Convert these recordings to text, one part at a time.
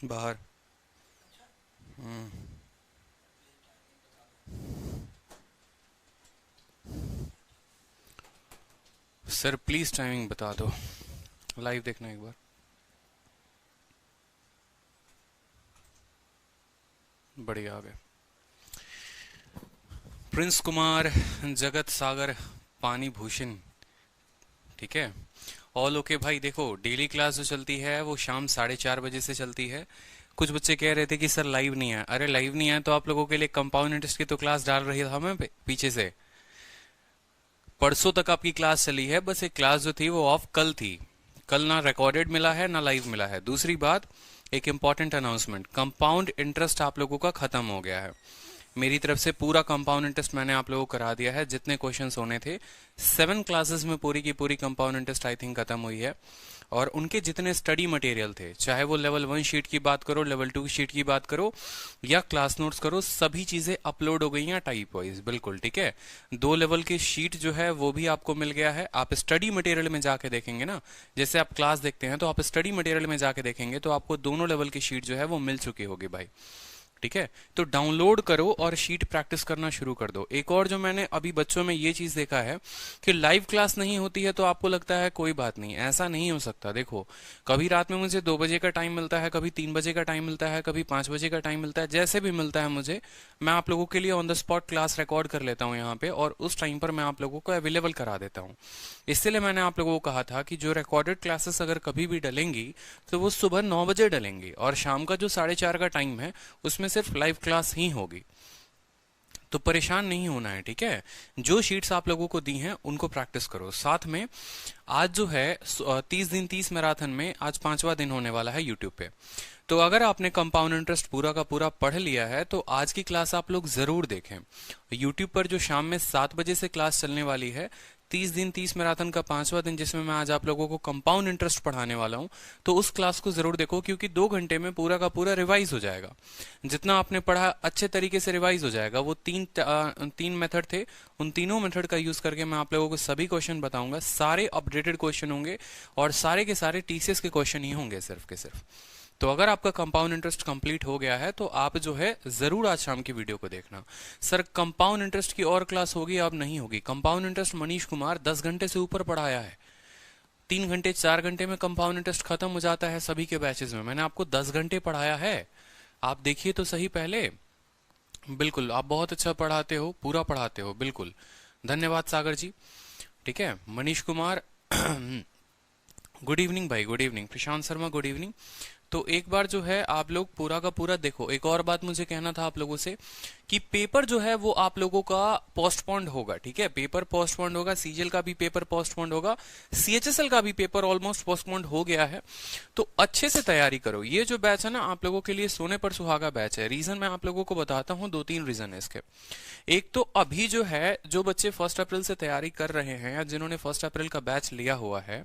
बाहर। हम्म। Sir please timing बता दो, लाइव देखना एक बार। बढ़िया आ गए। प्रिंस कुमार, जगत सागर, पानी भूषण। ठीक है। ऑल ओके भाई। देखो डेली क्लास जो चलती है वो शाम 4:30 बजे से चलती है। कुछ बच्चे कह रहे थे कि सर लाइव नहीं है। अरे लाइव नहीं है तो आप लोगों के लिए कंपाउंड इंटरेस्ट की तो क्लास डाल रही था मैं पीछे से। परसों तक आपकी क्लास चली है, बस एक क्लास जो थी वो ऑफ कल थी। कल ना रिकॉर्डेड मिला है ना लाइव मिला है। दूसरी बात, एक इंपॉर्टेंट अनाउंसमेंट, कंपाउंड इंटरेस्ट आप लोगों का खत्म हो गया है। मेरी तरफ से पूरा कंपाउंड इंटरेस्ट मैंने आप लोगों को करा दिया है, जितने क्वेश्चंस होने थे 7 क्लासेस में पूरी की पूरी कंपाउंड इंटरेस्ट आई थिंक खत्म हुई है। और उनके जितने स्टडी मटेरियल थे, चाहे वो लेवल 1 शीट की बात करो, लेवल 2 शीट की बात करो या क्लास नोट्स करो, सभी चीजें अपलोड हो गई हैं टाइप वाइज। बिल्कुल ठीक है। 2 लेवल की शीट जो है वो भी आपको मिल गया है। आप स्टडी मटेरियल में जाके देखेंगे ना, जैसे आप क्लास देखते हैं तो आप स्टडी मटेरियल में जाके देखेंगे तो आपको दोनों लेवल की शीट जो है वो मिल चुकी होगी भाई। ठीक है। तो डाउनलोड करो और शीट प्रैक्टिस करना शुरू कर दो। एक और जो मैंने अभी बच्चों में ये चीज देखा है कि लाइव क्लास नहीं होती है तो आपको लगता है कोई बात नहीं, ऐसा नहीं हो सकता। देखो कभी रात में मुझे 2 बजे का टाइम मिलता है, कभी 3 बजे का टाइम मिलता है, कभी 5 बजे का टाइम मिलता है, जैसे भी मिलता है मुझे, मैं आप लोगों के लिए on the spot class record कर लेता हूँ यहाँ पे और उस टाइम पर मैं आप लोगों को अवेलेबल करा देता हूँ। इसलिए मैंने आप लोगों को कहा था कि जो रिकॉर्डेड क्लासेस अगर कभी भी डलेंगी तो वो सुबह 9 बजे डलेंगी और शाम का जो 4:30 का टाइम है उसमें सिर्फ लाइव क्लास ही होगी। तो परेशान नहीं होना है। ठीक है। जो शीट्स आप लोगों को दी हैं उनको प्रैक्टिस करो साथ में। आज जो है 30 दिन 30 मैराथन में आज 5वां दिन होने वाला है यूट्यूब पे। तो अगर आपने कंपाउंड इंटरेस्ट पूरा का पूरा पढ़ लिया है तो आज की क्लास आप लोग जरूर देखें। यूट्यूब पर जो शाम में 7 बजे से क्लास चलने वाली है, 30 दिन 30 मैराथन का 5वां दिन, जिसमें मैं आज आप लोगों को कंपाउंड इंटरेस्ट पढ़ाने वाला हूं, तो उस क्लास को जरूर देखो क्योंकि 2 घंटे में पूरा का पूरा रिवाइज हो जाएगा। जितना आपने पढ़ा अच्छे तरीके से रिवाइज हो जाएगा। वो तीन मेथड थे, उन तीनों मेथड का यूज करके मैं आप लोगों को सभी क्वेश्चन बताऊंगा। सारे अपडेटेड क्वेश्चन होंगे और सारे के सारे टीसीएस के क्वेश्चन ही होंगे सिर्फ के सिर्फ। तो अगर आपका कंपाउंड इंटरेस्ट कंप्लीट हो गया है तो आप जो है जरूर आज शाम की वीडियो को देखना। सर कंपाउंड इंटरेस्ट की और क्लास होगी? अब नहीं होगी। कंपाउंड इंटरेस्ट मनीष कुमार 10 घंटे से ऊपर पढ़ाया है। 3 घंटे 4 घंटे में कंपाउंड इंटरेस्ट खत्म हो जाता है सभी के बैचेस में। मैंने आपको 10 घंटे पढ़ाया है। आप देखिए तो सही पहले। बिल्कुल आप बहुत अच्छा पढ़ाते हो, पूरा पढ़ाते हो। बिल्कुल धन्यवाद सागर जी। ठीक है मनीष कुमार। गुड इवनिंग भाई, गुड इवनिंग। प्रशांत शर्मा गुड इवनिंग। तो एक बार जो है आप लोग पूरा का पूरा देखो। एक और बात मुझे कहना था आप लोगों से कि पेपर जो है वो आप लोगों का पोस्टपोन्ड होगा। ठीक है, पेपर पोस्टपोन्ड होगा। सीजीएल का भी पेपर पोस्टपोन्ड होगा, सीएचएसएल का भी पेपर ऑलमोस्ट पोस्टपोन्ड हो गया है। तो अच्छे से तैयारी करो। ये जो बैच है ना आप लोगों के लिए सोने पर सुहागा बैच है। रीजन मैं आप लोगों को बताता हूँ, 2-3 रीजन है इसके। एक तो अभी जो है जो बच्चे 1 अप्रैल से तैयारी कर रहे हैं या जिन्होंने 1 अप्रैल का बैच लिया हुआ है,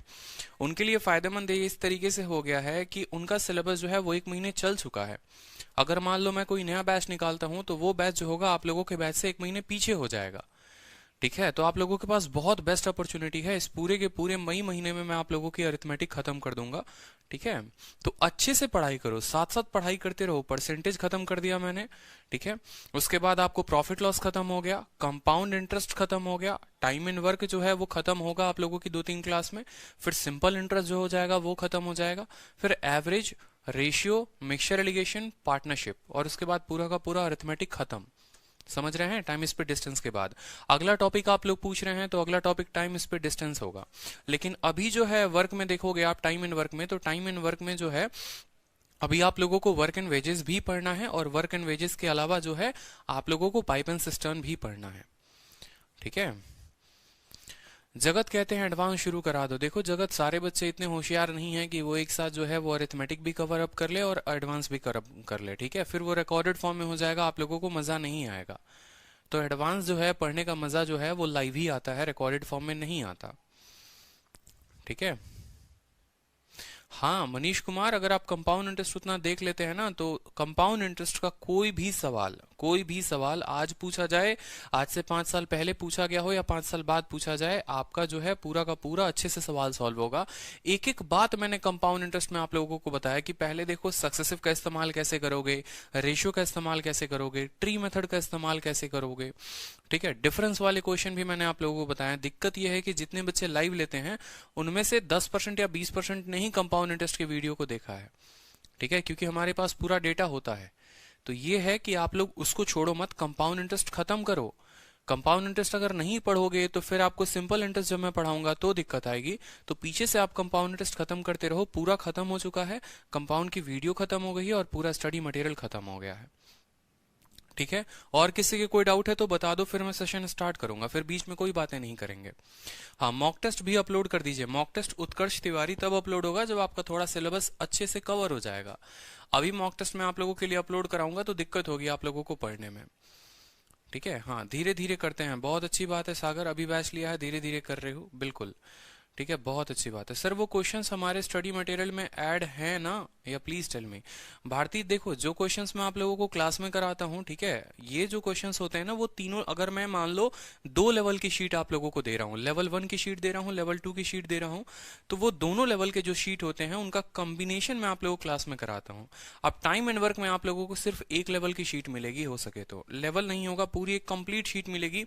उनके लिए फायदेमंद ये इस तरीके से हो गया है कि उनका सिलेबस जो है वो 1 महीने चल चुका है। अगर मान लो मैं कोई नया बैच निकालता हूं तो वो बैच जो होगा आप लोगों के बैच से 1 महीने पीछे हो जाएगा। ठीक है। तो आप लोगों के पास बहुत बेस्ट अपॉर्चुनिटी है। इस पूरे के पूरे मई महीने में मैं आप लोगों की अरिथमेटिक खत्म कर दूंगा। ठीक है। तो अच्छे से पढ़ाई करो, साथ साथ पढ़ाई करते रहो। परसेंटेज खत्म कर दिया मैंने। ठीक है। उसके बाद आपको प्रॉफिट लॉस खत्म हो गया, कंपाउंड इंटरेस्ट खत्म हो गया, टाइम इन वर्क जो है वो खत्म होगा आप लोगों की 2-3 क्लास में। फिर सिंपल इंटरेस्ट जो हो जाएगा वो खत्म हो जाएगा। फिर average, ratio, mixture allegation, partnership, और उसके बाद पूरा का पूरा अरिथमेटिक खत्म। समझ रहे हैं? टाइम स्पीड डिस्टेंस के बाद अगला टॉपिक आप लोग पूछ रहे हैं तो अगला टॉपिक टाइम स्पीड डिस्टेंस होगा। लेकिन अभी जो है वर्क में देखोगे आप, टाइम इन वर्क में, तो टाइम इन वर्क में जो है अभी आप लोगों को वर्क एंड वेजेस भी पढ़ना है और वर्क एंड वेजेस के अलावा जो है आप लोगों को पाइप एंड सिस्टर्न भी पढ़ना है। ठीक है। जगत कहते हैं एडवांस शुरू करा दो। देखो जगत, सारे बच्चे इतने होशियार नहीं हैं कि वो एक साथ जो है वो अरिथमेटिक भी कवर अप कर ले और एडवांस भी कर ले। ठीक है। फिर वो रिकॉर्डेड फॉर्म में हो जाएगा, आप लोगों को मजा नहीं आएगा। तो एडवांस जो है पढ़ने का मजा जो है वो लाइव ही आता है, रिकॉर्डेड फॉर्म में नहीं आता। ठीक है। हाँ मनीष कुमार, अगर आप कंपाउंड इंटरेस्ट उतना देख लेते हैं ना, तो कंपाउंड इंटरेस्ट का कोई भी सवाल आज पूछा जाए, आज से 5 साल पहले पूछा गया हो या 5 साल बाद पूछा जाए, आपका जो है पूरा का पूरा अच्छे से सवाल सॉल्व होगा। एक एक बात मैंने कंपाउंड इंटरेस्ट में आप लोगों को बताया कि पहले देखो सक्सेसिव का इस्तेमाल कैसे करोगे, रेशियो का इस्तेमाल कैसे करोगे, ट्री मेथड का इस्तेमाल कैसे करोगे, ठीक है। डिफरेंस वाले क्वेश्चन भी मैंने आप लोगों को बताया। दिक्कत यह है कि जितने बच्चे लाइव लेते हैं उनमें से 10% या 20% ने ही कंपाउंड इंटरेस्ट के वीडियो को देखा है, ठीक है, क्योंकि हमारे पास पूरा डेटा होता है। तो ये है कि आप लोग उसको छोड़ो मत, कंपाउंड इंटरेस्ट खत्म करो। कंपाउंड इंटरेस्ट अगर नहीं पढ़ोगे तो फिर आपको सिंपल इंटरेस्ट जब मैं पढ़ाऊंगा तो दिक्कत आएगी। तो पीछे से आप कंपाउंड इंटरेस्ट खत्म करते रहो। पूरा खत्म हो चुका है, कंपाउंड की वीडियो खत्म हो गई है और पूरा स्टडी मटेरियल खत्म हो गया है, ठीक है। और किसी के कोई डाउट है तो बता दो, फिर मैं सेशन स्टार्ट करूंगा, फिर बीच में कोई बातें नहीं करेंगे। हाँ, मॉक टेस्ट भी अपलोड कर दीजिए। मॉक टेस्ट उत्कर्ष तिवारी तब अपलोड होगा जब आपका थोड़ा सिलेबस अच्छे से कवर हो जाएगा। अभी मॉक टेस्ट मैं आप लोगों के लिए अपलोड कराऊंगा तो दिक्कत होगी आप लोगों को पढ़ने में, ठीक है। हाँ, धीरे धीरे करते हैं, बहुत अच्छी बात है सागर, अभी बैच लिया है, धीरे धीरे कर रहे हो, बिल्कुल ठीक है, बहुत अच्छी बात है। सर वो क्वेश्चंस हमारे स्टडी मटेरियल में ऐड है ना, या प्लीज टेल मी। भारती देखो, जो क्वेश्चंस मैं आप लोगों को क्लास में कराता हूँ, ठीक है, ये जो क्वेश्चंस होते हैं ना वो तीनों, अगर मैं मान लो 2 लेवल की शीट आप लोगों को दे रहा हूँ, लेवल 1 की शीट दे रहा हूँ, लेवल 2 की शीट दे रहा हूँ, तो वो दोनों लेवल के जो शीट होते हैं उनका कॉम्बिनेशन मैं आप लोगों को क्लास में कराता हूँ। अब टाइम एंड वर्क में आप लोगों को सिर्फ एक लेवल की शीट मिलेगी, हो सके तो लेवल नहीं होगा, पूरी एक कंप्लीट शीट मिलेगी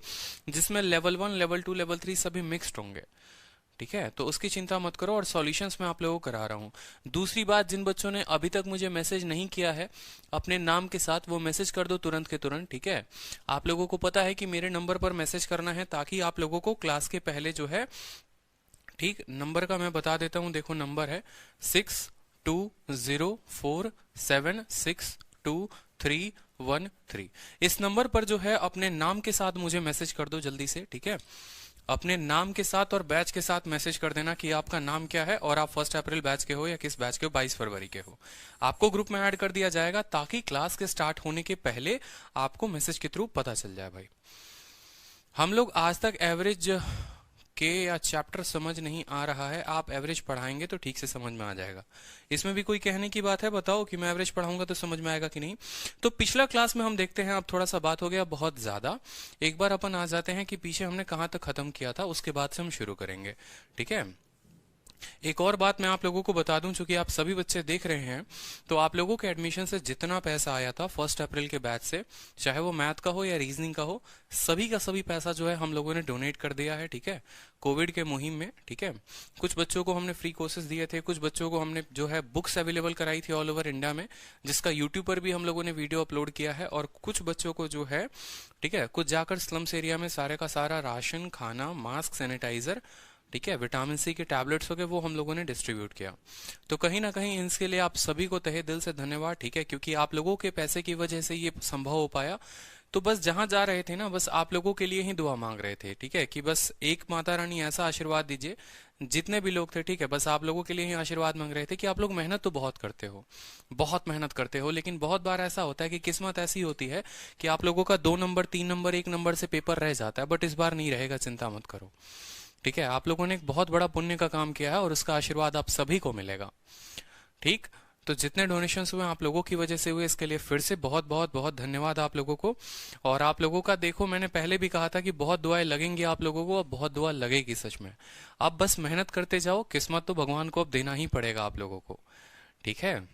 जिसमें लेवल 1, लेवल 2, लेवल 3 सभी मिक्स्ड होंगे, ठीक है। तो उसकी चिंता मत करो, और सॉल्यूशंस मैं आप लोगों को करा रहा हूँ। दूसरी बात, जिन बच्चों ने अभी तक मुझे मैसेज नहीं किया है अपने नाम के साथ, वो मैसेज कर दो तुरंत के तुरंत, ठीक है। आप लोगों को पता है कि मेरे नंबर पर मैसेज करना है, ताकि आप लोगों को क्लास के पहले जो है, ठीक, नंबर का मैं बता देता हूँ, देखो नंबर है 6204762313। इस नंबर पर जो है अपने नाम के साथ मुझे मैसेज कर दो जल्दी से, ठीक है। अपने नाम के साथ और बैच के साथ मैसेज कर देना कि आपका नाम क्या है और आप 1 अप्रैल बैच के हो या किस बैच के हो, 22 फरवरी के हो। आपको ग्रुप में ऐड कर दिया जाएगा ताकि क्लास के स्टार्ट होने के पहले आपको मैसेज के थ्रू पता चल जाए। भाई, हम लोग आज तक एवरेज के या चैप्टर समझ नहीं आ रहा है, आप एवरेज पढ़ाएंगे तो ठीक से समझ में आ जाएगा। इसमें भी कोई कहने की बात है, बताओ कि मैं एवरेज पढ़ाऊंगा तो समझ में आएगा कि नहीं। तो पिछला क्लास में हम देखते हैं, अब थोड़ा सा बात हो गया बहुत ज्यादा, एक बार अपन आ जाते हैं कि पीछे हमने कहाँ तक खत्म किया था, उसके बाद से हम शुरू करेंगे, ठीक है। एक और बात मैं आप लोगों को बता दूं, चूंकि आप सभी बच्चे देख रहे हैं, तो आप लोगों के एडमिशन से जितना पैसा आया था 1 अप्रैल के बैच से, चाहे वो मैथ का हो या रीजनिंग का हो, सभी का सभी पैसा जो है हम लोगों ने डोनेट कर दिया है, ठीक है, कोविड के मुहिम में, ठीक है। कुछ बच्चों को हमने फ्री कोर्सेज दिए थे, कुछ बच्चों को हमने जो है बुक्स अवेलेबल कराई थी ऑल ओवर इंडिया में, जिसका यूट्यूब पर भी हम लोगों ने वीडियो अपलोड किया है, और कुछ बच्चों को जो है, ठीक है, कुछ जाकर स्लम्स एरिया में सारे का सारा राशन, खाना, मास्क, सैनिटाइजर, ठीक है, विटामिन सी के टैबलेट्स हो गए, वो हम लोगों ने डिस्ट्रीब्यूट किया। तो कहीं ना कहीं इसके लिए आप सभी को तहे दिल से धन्यवाद, ठीक है, क्योंकि आप लोगों के पैसे की वजह से ये संभव हो पाया। तो बस जहां जा रहे थे ना, बस आप लोगों के लिए ही दुआ मांग रहे थे, ठीक है, कि बस एक माता रानी ऐसा आशीर्वाद दीजिए, जितने भी लोग थे, ठीक है, बस आप लोगों के लिए ही आशीर्वाद मांग रहे थे कि आप लोग मेहनत तो बहुत करते हो, बहुत मेहनत करते हो, लेकिन बहुत बार ऐसा होता है कि किस्मत ऐसी होती है कि आप लोगों का 2 नंबर, 3 नंबर, 1 नंबर से पेपर रह जाता है, बट इस बार नहीं रहेगा, चिंता मत करो, ठीक है। आप लोगों ने एक बहुत बड़ा पुण्य का काम किया है और उसका आशीर्वाद आप सभी को मिलेगा, ठीक। तो जितने डोनेशंस हुए आप लोगों की वजह से हुए, इसके लिए फिर से बहुत बहुत बहुत धन्यवाद आप लोगों को। और आप लोगों का देखो, मैंने पहले भी कहा था कि बहुत दुआएं लगेंगी आप लोगों को, अब बहुत दुआ लगेगी सच में। आप बस मेहनत करते जाओ, किस्मत तो भगवान को अब देना ही पड़ेगा आप लोगों को, ठीक है।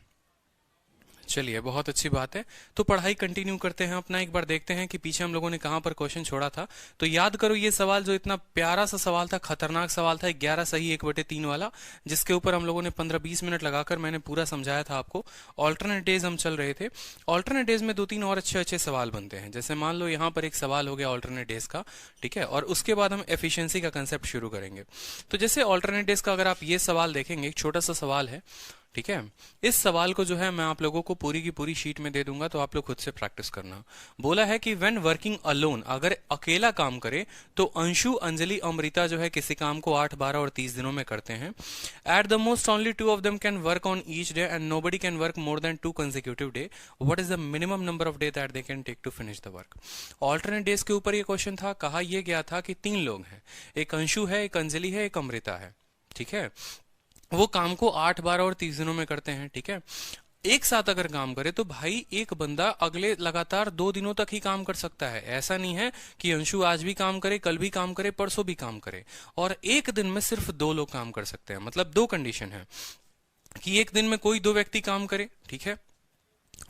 चलिए, बहुत अच्छी बात है। तो पढ़ाई कंटिन्यू करते हैं अपना, एक बार देखते हैं कि पीछे हम लोगों ने कहां पर क्वेश्चन छोड़ा था। तो याद करो ये सवाल, जो इतना प्यारा सा सवाल था, खतरनाक सवाल था, 11 सही 1/3 वाला, जिसके ऊपर हम लोगों ने 15-20 मिनट लगाकर मैंने पूरा समझाया था आपको। ऑल्टरनेट डेज हम चल रहे थे, ऑल्टरनेट डेज में 2-3 और अच्छे अच्छे सवाल बनते हैं। जैसे मान लो यहाँ पर एक सवाल हो गया ऑल्टरनेट डेज का, ठीक है, और उसके बाद हम एफिशिएंसी का कंसेप्ट शुरू करेंगे। तो जैसे ऑल्टरनेट डेज का अगर आप ये सवाल देखेंगे, एक छोटा सा सवाल है, ठीक है। इस सवाल को जो है मैं आप लोगों को पूरी की पूरी शीट में दे दूंगा, तो आप लोग खुद से प्रैक्टिस करना। बोला है कि व्हेन वर्किंग अलोन, अगर अकेला काम करे तो अंशु, अंजलि, अमृता जो है किसी काम को 8, 12 और 30 दिनों में करते हैं। At the most only 2 of them can work on each day and nobody can work more than 2 consecutive day. What is the minimum number of day that they can take to finish the work. Alternate days के ऊपर ये question था। कहा यह गया था कि 3 लोग हैं, एक अंशु है, एक अंजलि है, एक अमृता है, ठीक है। वो काम को 8, 12 और 30 दिनों में करते हैं, ठीक है। एक साथ अगर काम करे तो भाई एक बंदा अगले लगातार 2 दिनों तक ही काम कर सकता है। ऐसा नहीं है कि अंशु आज भी काम करे, कल भी काम करे, परसों भी काम करे। और एक दिन में सिर्फ 2 लोग काम कर सकते हैं, मतलब 2 कंडीशन है कि एक दिन में कोई 2 व्यक्ति काम करे, ठीक है,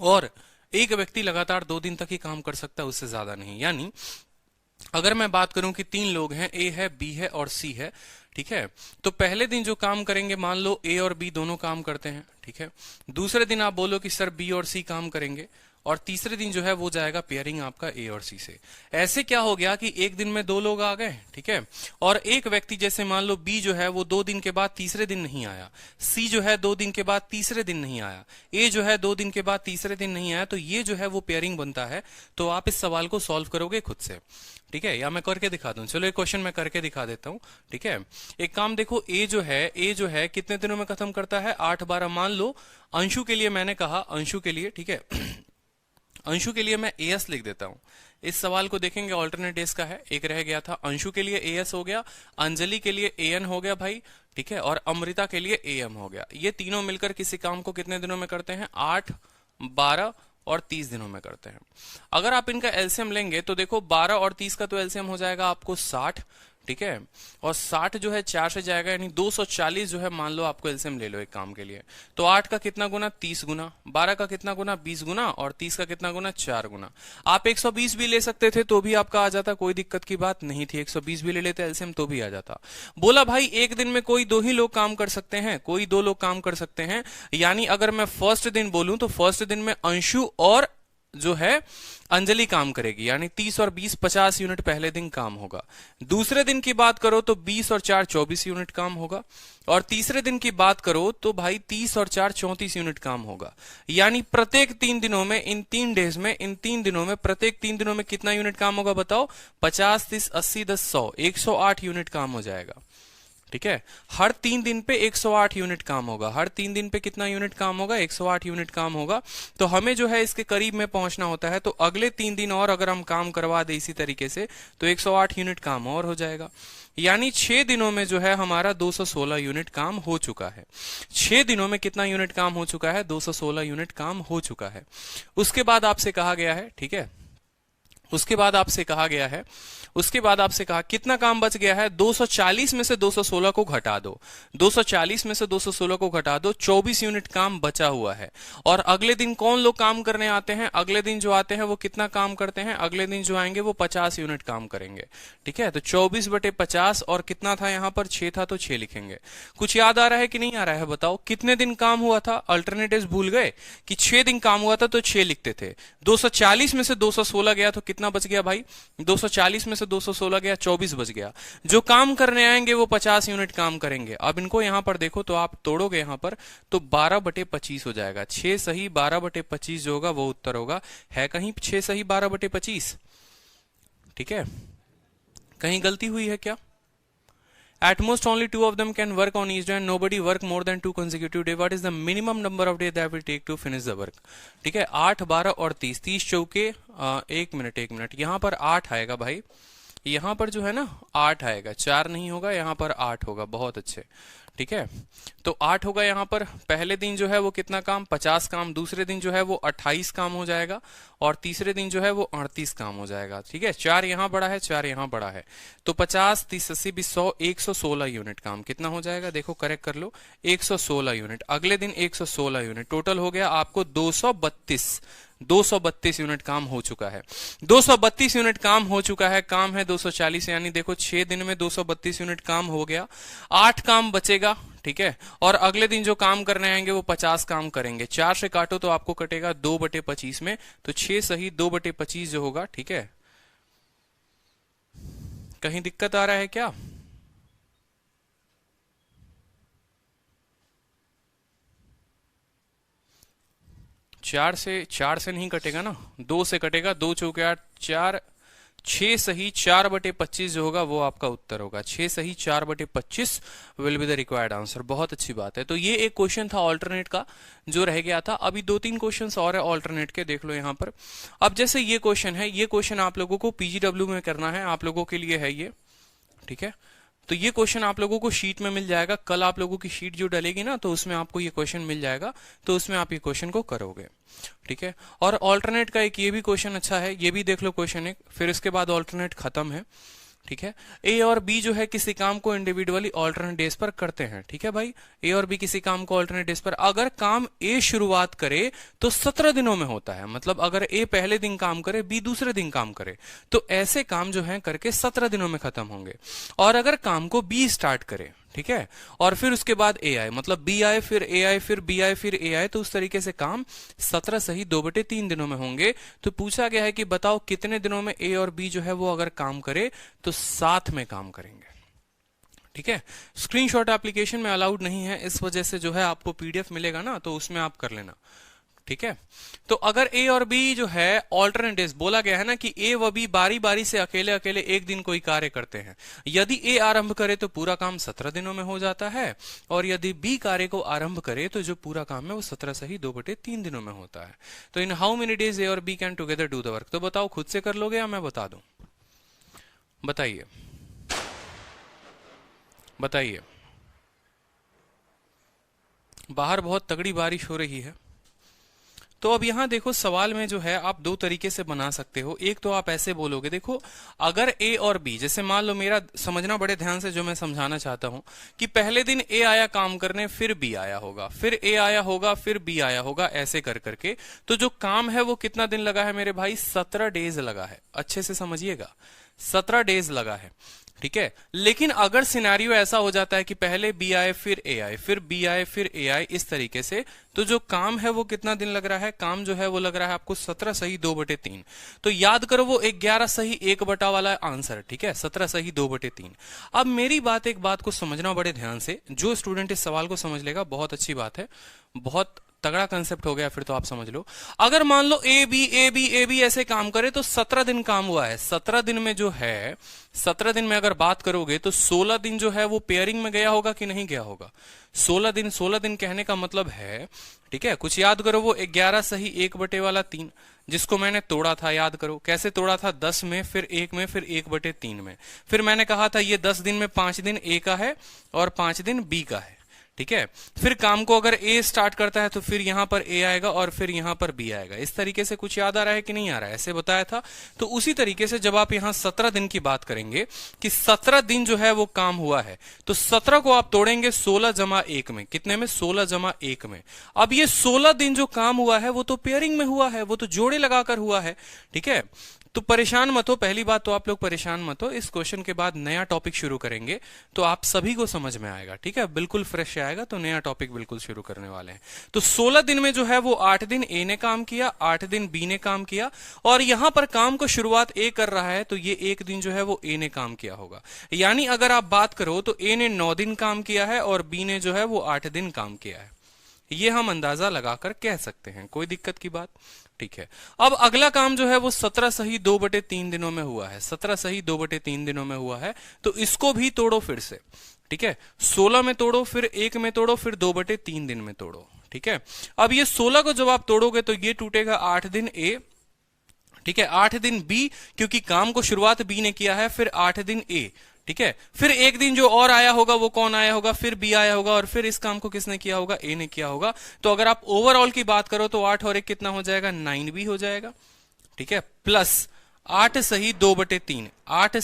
और एक व्यक्ति लगातार 2 दिन तक ही काम कर सकता है, उससे ज्यादा नहीं। यानी अगर मैं बात करूं कि 3 लोग हैं, ए है, बी है और सी है, ठीक है, तो पहले दिन जो काम करेंगे, मान लो ए और बी दोनों काम करते हैं, ठीक है। दूसरे दिन आप बोलो कि सर बी और सी काम करेंगे, और तीसरे दिन जो है वो जाएगा पेयरिंग आपका ए और सी से। ऐसे क्या हो गया कि एक दिन में 2 लोग आ गए, ठीक है, और एक व्यक्ति जैसे मान लो बी जो है वो 2 दिन के बाद तीसरे दिन नहीं आया, सी जो है 2 दिन के बाद तीसरे दिन नहीं आया, ए जो है 2 दिन के बाद तीसरे दिन नहीं आया, तो ये जो है वो पेयरिंग बनता है। तो आप इस सवाल को सॉल्व करोगे खुद से, ठीक है, या मैं करके दिखा दूं? चलो एक क्वेश्चन मैं करके दिखा देता हूं, ठीक है। एक काम देखो, ए जो है कितने दिनों में खत्म करता है? 8, 12। मान लो अंशु के लिए मैंने कहा, अंशु के लिए, ठीक है, अंशु के लिए मैं एएस लिख देता हूं। इस सवाल को देखेंगे, ऑल्टरनेट डेज का है, एक रह गया था। अंशु के लिए एएस हो गया, अंजलि के लिए एएन हो गया भाई, ठीक है, और अमृता के लिए एएम हो गया। ये तीनों मिलकर किसी काम को कितने दिनों में करते हैं? 8, 12 और 30 दिनों में करते हैं। अगर आप इनका एलसीएम लेंगे तो देखो 12 और 30 का तो एलसीएम हो जाएगा आपको 60, ठीक है, और 60 जो है 4 से जाएगा, यानी 240 जो है, मान लो आपको एलसीएम ले लो एक काम के लिए, तो 8 का कितना गुना? 30 गुना, 12 का कितना गुना? 20 गुना, और 30 का कितना गुना? 4 गुना। आप 120 भी ले सकते थे तो भी आपका आ जाता, कोई दिक्कत की बात नहीं थी। 120 भी ले लेते एलसीएम तो भी आ जाता। बोला भाई एक दिन में कोई 2 ही लोग काम कर सकते हैं, कोई 2 लोग काम कर सकते हैं, यानी अगर मैं फर्स्ट दिन बोलूं तो फर्स्ट दिन में अंशु और जो है अंजलि काम करेगी, यानी 30 और 20 50 यूनिट पहले दिन काम होगा। दूसरे दिन की बात करो तो 20 और 4 24 यूनिट काम होगा, और तीसरे दिन की बात करो तो भाई 30 और 4 34 यूनिट काम होगा। यानी प्रत्येक 3 दिनों में, इन 3 डेज में, इन 3 दिनों में, प्रत्येक 3 दिनों में कितना यूनिट काम होगा बताओ? 50, 30, 80, 10, 100, 108 यूनिट काम हो जाएगा, ठीक है। हर 3 दिन पे 108 यूनिट काम होगा। हर 3 दिन पे कितना यूनिट काम होगा? 108 यूनिट काम होगा। तो हमें जो है इसके करीब में पहुंचना होता है, तो अगले 3 दिन और अगर हम काम करवा दे इसी तरीके से तो 108 यूनिट काम और हो जाएगा। यानी 6 दिनों में जो है हमारा 216 यूनिट काम हो चुका है। 6 दिनों में कितना यूनिट काम हो चुका है? 216 यूनिट काम हो चुका है। उसके बाद आपसे कहा गया है, ठीक है, उसके बाद आपसे कहा गया है, उसके बाद आपसे कहा कितना काम बच गया है? 240 में से 216 को घटा दो, 240 में से 216 को घटा दो, 24 यूनिट काम बचा हुआ है। और अगले दिन कौन लोग काम करने आते हैं? अगले दिन जो आते हैं वो कितना काम करते हैं? अगले दिन जो आएंगे वो 50 यूनिट काम करेंगे, ठीक है। तो 24/50, और कितना था यहाँ पर? 6 था, तो 6 लिखेंगे। कुछ याद आ रहा है कि नहीं आ रहा है बताओ? कितने दिन काम हुआ था? अल्टरनेटिव्स भूल गए कि 6 दिन काम हुआ था तो 6 लिखते थे। 240 में से 216 गया तो कितना बच गया भाई? 240 में से 216 गया, 24 बच गया। जो काम करने आएंगे वो 50 यूनिट काम करेंगे। अब इनको यहां पर देखो तो आप तोड़ोगे यहां पर तो 12/25 हो जाएगा। 6 सही 12/25 जो होगा वो उत्तर होगा। है कहीं 6 सही 12/25? ठीक है, कहीं गलती हुई है क्या? At most only 2 of them can work on each day and nobody work more than 2 consecutive day. What is the minimum number of days that will take to finish the work? ठीक है, 8, 12 और 30, 30 चौके, एक minute, यहाँ पर 8 आएगा भाई, यहाँ पर जो है ना 8 आएगा, 4 नहीं होगा, यहाँ पर 8 होगा। बहुत अच्छे, ठीक है, तो 8 होगा यहाँ पर। पहले दिन जो है वो कितना काम? 50 काम। दूसरे दिन जो है वो 28 काम हो जाएगा, और तीसरे दिन जो है वो 38 काम हो जाएगा, ठीक है। 4 यहाँ बड़ा है, 4 यहाँ बड़ा है, तो 50, 30, 80, 20, 100, 116 यूनिट काम कितना हो जाएगा? देखो करेक्ट कर लो, 116 यूनिट। अगले दिन 116 यूनिट, टोटल हो गया आपको 232 यूनिट काम हो चुका है। 232 यूनिट काम हो चुका है। काम है 240, यानी देखो 6 दिन में 232 यूनिट काम हो गया। 8 काम बचेगा, ठीक है, और अगले दिन जो काम करने आएंगे वो 50 काम करेंगे। 4 से काटो तो आपको कटेगा 2/25 में, तो 6 सही 2/25 जो होगा, ठीक है। कहीं दिक्कत आ रहा है क्या? चार से नहीं कटेगा ना, 2 से कटेगा। 2 चौके 8, 4, 6 सही 4/25 जो होगा वो आपका उत्तर होगा। 6 सही 4/25 will be the required answer. बहुत अच्छी बात है। तो ये एक क्वेश्चन था ऑल्टरनेट का जो रह गया था। अभी 2-3 क्वेश्चंस और है ऑल्टरनेट के, देख लो यहाँ पर। अब जैसे ये क्वेश्चन है, ये क्वेश्चन आप लोगों को पीजीडब्ल्यू में करना है, आप लोगों के लिए है ये, ठीक है। तो ये क्वेश्चन आप लोगों को शीट में मिल जाएगा, कल आप लोगों की शीट जो डलेगी ना तो उसमें आपको ये क्वेश्चन मिल जाएगा, तो उसमें आप ये क्वेश्चन को करोगे, ठीक है। और ऑल्टरनेट का एक ये भी क्वेश्चन अच्छा है, ये भी देख लो क्वेश्चन एक, फिर इसके बाद ऑल्टरनेट खत्म है, ठीक है। ए और बी जो है किसी काम को इंडिविजुअली ऑल्टरनेट डेज पर करते हैं, ठीक है भाई। ए और बी किसी काम को ऑल्टरनेट डेज पर, अगर काम ए शुरुआत करे तो 17 दिनों में होता है, मतलब अगर ए पहले दिन काम करे, बी दूसरे दिन काम करे, तो ऐसे काम जो है करके 17 दिनों में खत्म होंगे। और अगर काम को बी स्टार्ट करे, ठीक है, और फिर उसके बाद ए आए, मतलब बी आए फिर ए आए फिर बी आए फिर ए आए, तो उस तरीके से काम 17 सही 2/3 दिनों में होंगे। तो पूछा गया है कि बताओ कितने दिनों में ए और बी जो है वो अगर काम करे तो साथ में काम करेंगे, ठीक है। स्क्रीनशॉट एप्लीकेशन में अलाउड नहीं है, इस वजह से जो है आपको पीडीएफ मिलेगा ना तो उसमें आप कर लेना, ठीक है। तो अगर ए और बी जो है ऑल्टरनेट डेज, बोला गया है ना कि ए व बी बारी बारी से अकेले अकेले एक दिन कोई कार्य करते हैं, यदि ए आरंभ करे तो पूरा काम 17 दिनों में हो जाता है, और यदि बी कार्य को आरंभ करे तो जो पूरा काम है वो 17 सही 2/3 दिनों में होता है। तो in how many days A और B can together do the work, तो बताओ खुद से कर लोगे या मैं बता दूं, बताइए बताइए। बाहर बहुत तगड़ी बारिश हो रही है। तो अब यहां देखो सवाल में जो है आप दो तरीके से बना सकते हो। एक तो आप ऐसे बोलोगे, देखो अगर ए और बी, जैसे मान लो, मेरा समझना बड़े ध्यान से जो मैं समझाना चाहता हूं कि पहले दिन ए आया काम करने, फिर बी आया होगा, फिर ए आया होगा, फिर बी आया होगा, ऐसे कर करके तो जो काम है वो कितना दिन लगा है मेरे भाई, 17 डेज लगा है। अच्छे से समझिएगा, 17 डेज लगा है, ठीक है। लेकिन अगर सिनेरियो ऐसा हो जाता है कि पहले बी आए फिर ए आए फिर बी आए फिर ए आए, इस तरीके से, तो जो काम है वो कितना दिन लग रहा है, काम जो है वो लग रहा है आपको 17 सही 2/3। तो याद करो वो 11 सही 1 वाला आंसर, ठीक है, 17 सही 2/3। अब मेरी बात, एक बात को समझना बड़े ध्यान से, जो स्टूडेंट इस सवाल को समझ लेगा बहुत अच्छी बात है, बहुत तगड़ा कंसेप्ट हो गया फिर तो आप समझ लो। अगर मान लो ए बी ऐसे काम करे तो 17 दिन काम हुआ है। 17 दिन में जो है, 17 दिन में अगर बात करोगे तो 16 दिन जो है वो पेयरिंग में गया होगा कि नहीं गया होगा। 16 दिन कहने का मतलब है, ठीक है, कुछ याद करो, वो 11 सही 1/3 जिसको मैंने तोड़ा था, याद करो कैसे तोड़ा था, 10 में फिर 1 में फिर 1/3 में। फिर मैंने कहा था ये 10 दिन में 5 दिन ए का है और 5 दिन बी का है, ठीक है। फिर काम को अगर ए स्टार्ट करता है तो फिर यहां पर ए आएगा और फिर यहां पर बी आएगा। इस तरीके से कुछ याद आ रहा है कि नहीं आ रहा है, ऐसे बताया था। तो उसी तरीके से जब आप यहां 17 दिन की बात करेंगे कि 17 दिन जो है वो काम हुआ है, तो 17 को आप तोड़ेंगे 16 जमा 1 में, कितने में, 16 जमा 1 में। अब ये 16 दिन जो काम हुआ है वो तो पेयरिंग में हुआ है, वो तो जोड़े लगाकर हुआ है, ठीक है। तो परेशान मत हो, पहली बात तो आप लोग परेशान मत हो, इस क्वेश्चन के बाद नया टॉपिक शुरू करेंगे तो आप सभी को समझ में आएगा, ठीक है, बिल्कुल फ्रेश आएगा। तो नया टॉपिक बिल्कुल शुरू करने वाले हैं। तो 16 दिन में जो है वो 8 दिन ए ने काम किया, 8 दिन बी ने काम किया, और यहां पर काम को शुरुआत ए कर रहा है तो ये 1 दिन जो है वो ए ने काम किया होगा। यानी अगर आप बात करो तो ए ने 9 दिन काम किया है और बी ने जो है वो 8 दिन काम किया है। ये हम अंदाजा लगाकर कह सकते हैं, कोई दिक्कत की बात, ठीक है। अब अगला काम जो है वो 17 सही 2/3 दिनों में हुआ है, 17 सही 2/3 दिनों में हुआ है। तो इसको भी तोड़ो फिर से, ठीक है, 16 में तोड़ो, फिर 1 में तोड़ो, फिर 2/3 दिन में तोड़ो, ठीक है। अब ये 16 को जब आप तोड़ोगे तो ये टूटेगा 8 दिन ए, ठीक है, 8 दिन बी, क्योंकि काम को शुरुआत बी ने किया है, फिर 8 दिन ए, ठीक है। फिर 1 दिन जो और आया होगा वो कौन आया होगा, फिर बी आया होगा, और फिर इस काम को किसने किया होगा, ए ने किया होगा। तो अगर आप ओवरऑल की बात करो तो 8 और 1 कितना हो जाएगा, 9 भी हो जाएगा, ठीक है, प्लस 8 सही 2/3, 8